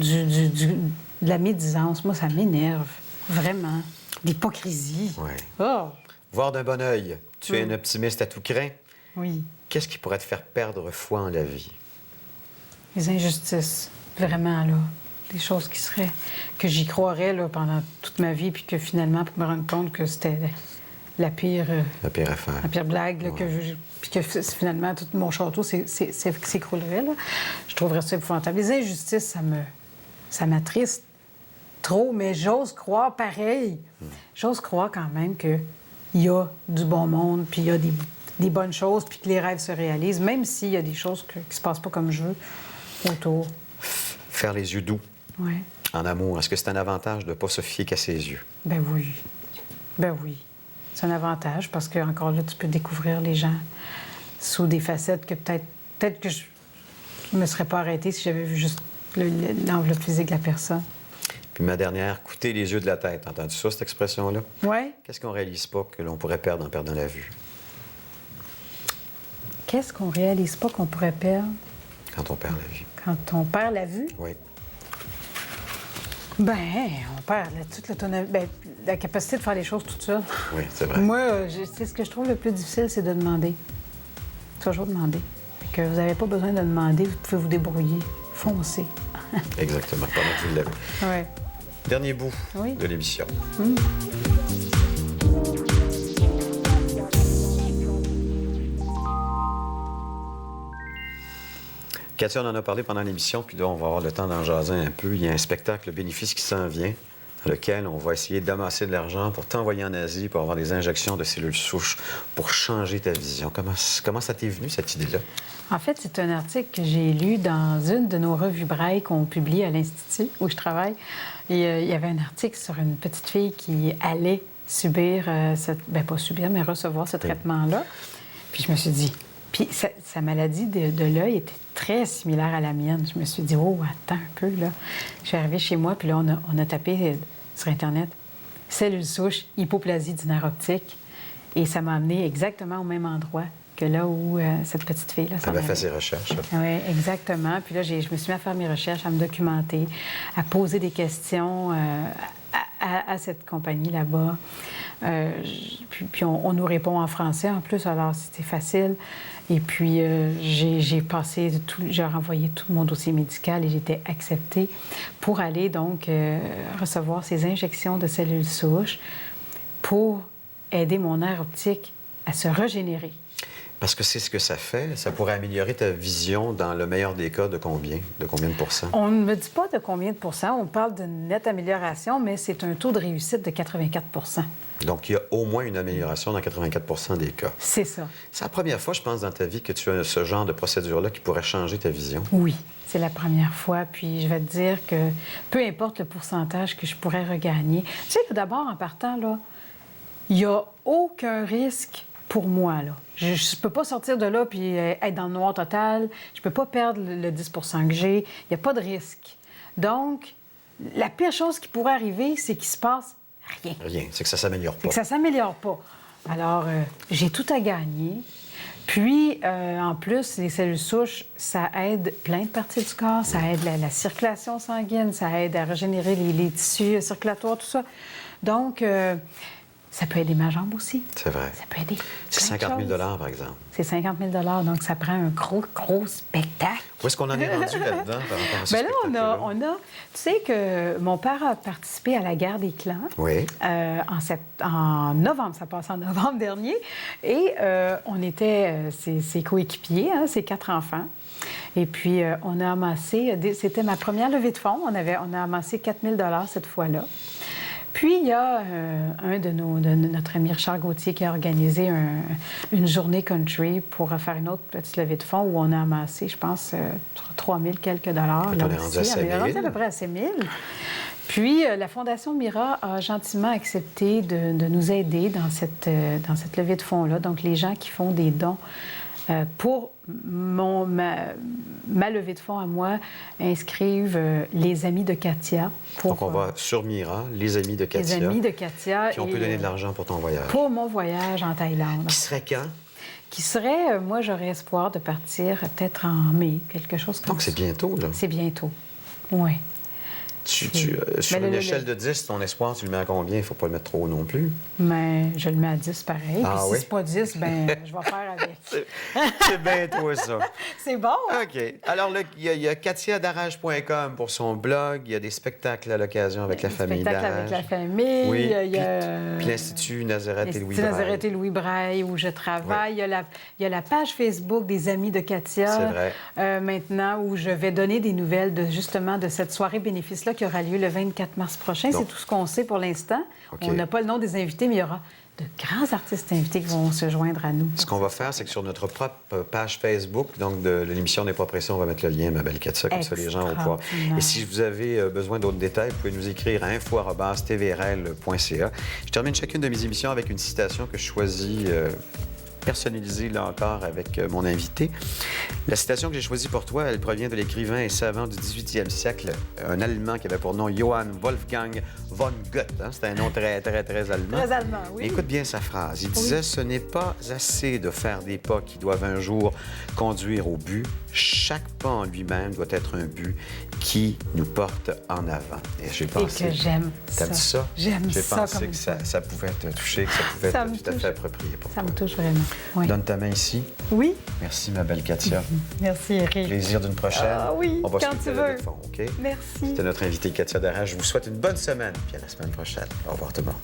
de la médisance. Moi, ça m'énerve. Vraiment. L'hypocrisie. Oui. Oh, Voir d'un bon œil, tu es un optimiste à tout craint. oui. Qu'est-ce qui pourrait te faire perdre foi en la vie? Les injustices, vraiment, là. Des choses qui seraient... que j'y croirais, là, pendant toute ma vie, puis que finalement, pour me rendre compte que c'était la pire... La pire affaire. la pire blague, là, puis que finalement, tout mon château s'écroulerait, là. Je trouverais ça épouvantable. Les injustices, ça m'attriste trop, mais j'ose croire pareil. J'ose croire quand même qu'il y a du bon monde, puis il y a des bonnes choses, puis que les rêves se réalisent, même s'il y a des choses qui se passent pas comme je veux autour. Faire les yeux doux Oui. en amour, est-ce que c'est un avantage de ne pas se fier qu'à ses yeux? Ben oui. Ben oui. C'est un avantage parce que encore là, tu peux découvrir les gens sous des facettes que peut-être que je ne me serais pas arrêtée si j'avais vu juste l'enveloppe physique de la personne. Puis ma dernière, coûter les yeux de la tête. Entendu ça, cette expression-là? Oui. Qu'est-ce qu'on réalise pas que l'on pourrait perdre en perdant la vue? Qu'est-ce qu'on réalise pas qu'on pourrait perdre Quand on perd la vue. quand on perd la vue? Oui. Ben, on perd toute l'autonomie, la capacité de faire les choses toute seule. Oui, c'est vrai. Moi, ce que je trouve le plus difficile, c'est de demander. Toujours demander. Fait que vous n'avez pas besoin de demander, vous pouvez vous débrouiller. Foncez. Exactement. Pendant que vous l'avez. Oui. Dernier bout Oui. de l'émission. Katia, on en a parlé pendant l'émission, puis là, on va avoir le temps d'en jaser un peu. Il y a un spectacle, le bénéfice qui s'en vient, dans lequel on va essayer d'amasser de l'argent pour t'envoyer en Asie, pour avoir des injections de cellules souches, pour changer ta vision. Comment ça t'est venu, cette idée-là? En fait, c'est un article que j'ai lu dans une de nos revues Braille qu'on publie à l'Institut où je travaille. Et il y avait un article sur une petite fille qui allait subir, pas subir, mais recevoir ce traitement-là. Puis je me suis dit... Puis sa maladie de l'œil était très similaire à la mienne. Je me suis dit, oh, attends un peu, là. Je suis arrivée chez moi, puis là, on a tapé sur Internet « cellules souches, hypoplasie du nerf optique ». Et ça m'a amené exactement au même endroit que là où cette petite fille-là Tu avais fait ses recherches. Oui, exactement. Puis là, je me suis mis à faire mes recherches, à me documenter, à poser des questions à cette compagnie là-bas. Puis on nous répond en français en plus, alors c'était facile. Et puis j'ai renvoyé tout mon dossier médical et j'étais acceptée pour aller donc recevoir ces injections de cellules souches pour aider mon nerf optique à se régénérer. Parce que c'est ce que ça fait. Ça pourrait améliorer ta vision dans le meilleur des cas de combien? De combien de pourcents? On ne me dit pas de combien de pourcents. On parle d'une nette amélioration, mais c'est un taux de réussite de 84 %. Donc, il y a au moins une amélioration dans 84 des cas. C'est ça. C'est la première fois, je pense, dans ta vie que tu as ce genre de procédure-là qui pourrait changer ta vision. Oui, c'est la première fois. Puis je vais te dire que peu importe le pourcentage que je pourrais regagner. Tu sais, tout d'abord, en partant, là, il n'y a aucun risque pour moi, là. Je ne peux pas sortir de là puis être dans le noir total. Je ne peux pas perdre le 10 que j'ai. Il n'y a pas de risque. Donc, la pire chose qui pourrait arriver, c'est qu'il se passe rien. Rien, c'est que ça s'améliore C'est pas. que ça ne s'améliore pas. Alors, j'ai tout à gagner. Puis, en plus, les cellules souches, ça aide plein de parties du corps. Ça aide la circulation sanguine, ça aide à régénérer les tissus circulatoires, tout ça. Donc, ça peut aider ma jambe aussi. C'est vrai. Ça peut aider. C'est plein de 50 000 choses. par exemple. C'est 50 000 donc ça prend un gros spectacle. Où est-ce qu'on en est rendu là-dedans par rapport à ce Bien là, spectacle-là? on a... Tu sais que mon père a participé à la guerre des clans. Oui. En novembre, ça passe en novembre dernier. Et on était ses coéquipiers, ses 4 enfants. Et puis, on a amassé... C'était ma première levée de fonds. On a amassé 4 000 cette fois-là. Puis, il y a un de notre ami Richard Gauthier qui a organisé une journée country pour faire une autre petite levée de fonds où on a amassé, je pense, 3 000 quelques dollars. Puis on est rendu à 5 000. On est rendu à peu près à 6 000. Puis, la Fondation Mira a gentiment accepté de nous aider dans cette levée de fonds-là. Donc, les gens qui font des dons pour ma levée de fonds à moi, inscrivent les amis de Katia. Donc, on va sur Mira, les amis de Katia. Les amis de Katia. Puis on peut donner de l'argent pour ton voyage. Pour mon voyage en Thaïlande. Qui serait quand? Qui serait, moi, j'aurais espoir de partir peut-être en mai, quelque chose comme ça. Donc, c'est bientôt, là. C'est bientôt, oui. Sur une échelle de 10, ton espoir, tu le mets à combien? Il ne faut pas le mettre trop haut non plus. Mais je le mets à 10 pareil. Ah, puis oui? si c'est pas 10, ben je vais faire avec. C'est bien toi, ça. C'est bon, hein? OK. Alors, là, il y a katiadarage.com pour son blog. Il y a des spectacles à l'occasion avec la famille Spectacle Darage. avec la famille. Oui. Il y a... Puis l'Institut Nazareth et Louis L'Institut Braille. Nazareth et Louis Braille, où je travaille. Il y a la page Facebook des Amis de Katia. C'est vrai. Maintenant, où je vais donner des nouvelles justement de cette soirée bénéfice-là qui aura lieu le 24 mars prochain. Donc, c'est tout ce qu'on sait pour l'instant. OK. On n'a pas le nom des invités, mais il y aura de grands artistes invités qui vont se joindre à nous. Ce qu'on va faire, c'est que sur notre propre page Facebook, donc de l'émission n'est pas pressée, on va mettre le lien, ma belle Katia, comme ça les gens vont pouvoir. Et si vous avez besoin d'autres détails, vous pouvez nous écrire à info@tvrl.ca. Je termine chacune de mes émissions avec une citation que je choisis personnalisée, là encore, avec mon invité. La citation que j'ai choisie pour toi, elle provient de l'écrivain et savant du 18e siècle, un Allemand qui avait pour nom Johann Wolfgang von Goethe. Hein? C'était un nom très, très, très allemand. Très allemand, oui. Mais écoute bien sa phrase. Il disait « Ce n'est pas assez de faire des pas qui doivent un jour conduire au but. Chaque pas en lui-même doit être un but qui nous porte en avant. » Et j'ai pensé... Et que j'aime ça. T'as dit ça? J'aime ça. J'ai pensé comme que ça pouvait te toucher, que ça pouvait Ça être me tout à touche. fait approprié pour Ça toi. me touche vraiment. Oui. Donne ta main ici. Oui. Merci, ma belle Katia. Merci, Eric. Plaisir d'une prochaine. Ah oui, On va quand se tu quitter là veux. de fond, OK? Merci. C'était notre invité Katia Darage. Je vous souhaite une bonne semaine. Puis à la semaine prochaine. Au revoir tout le monde.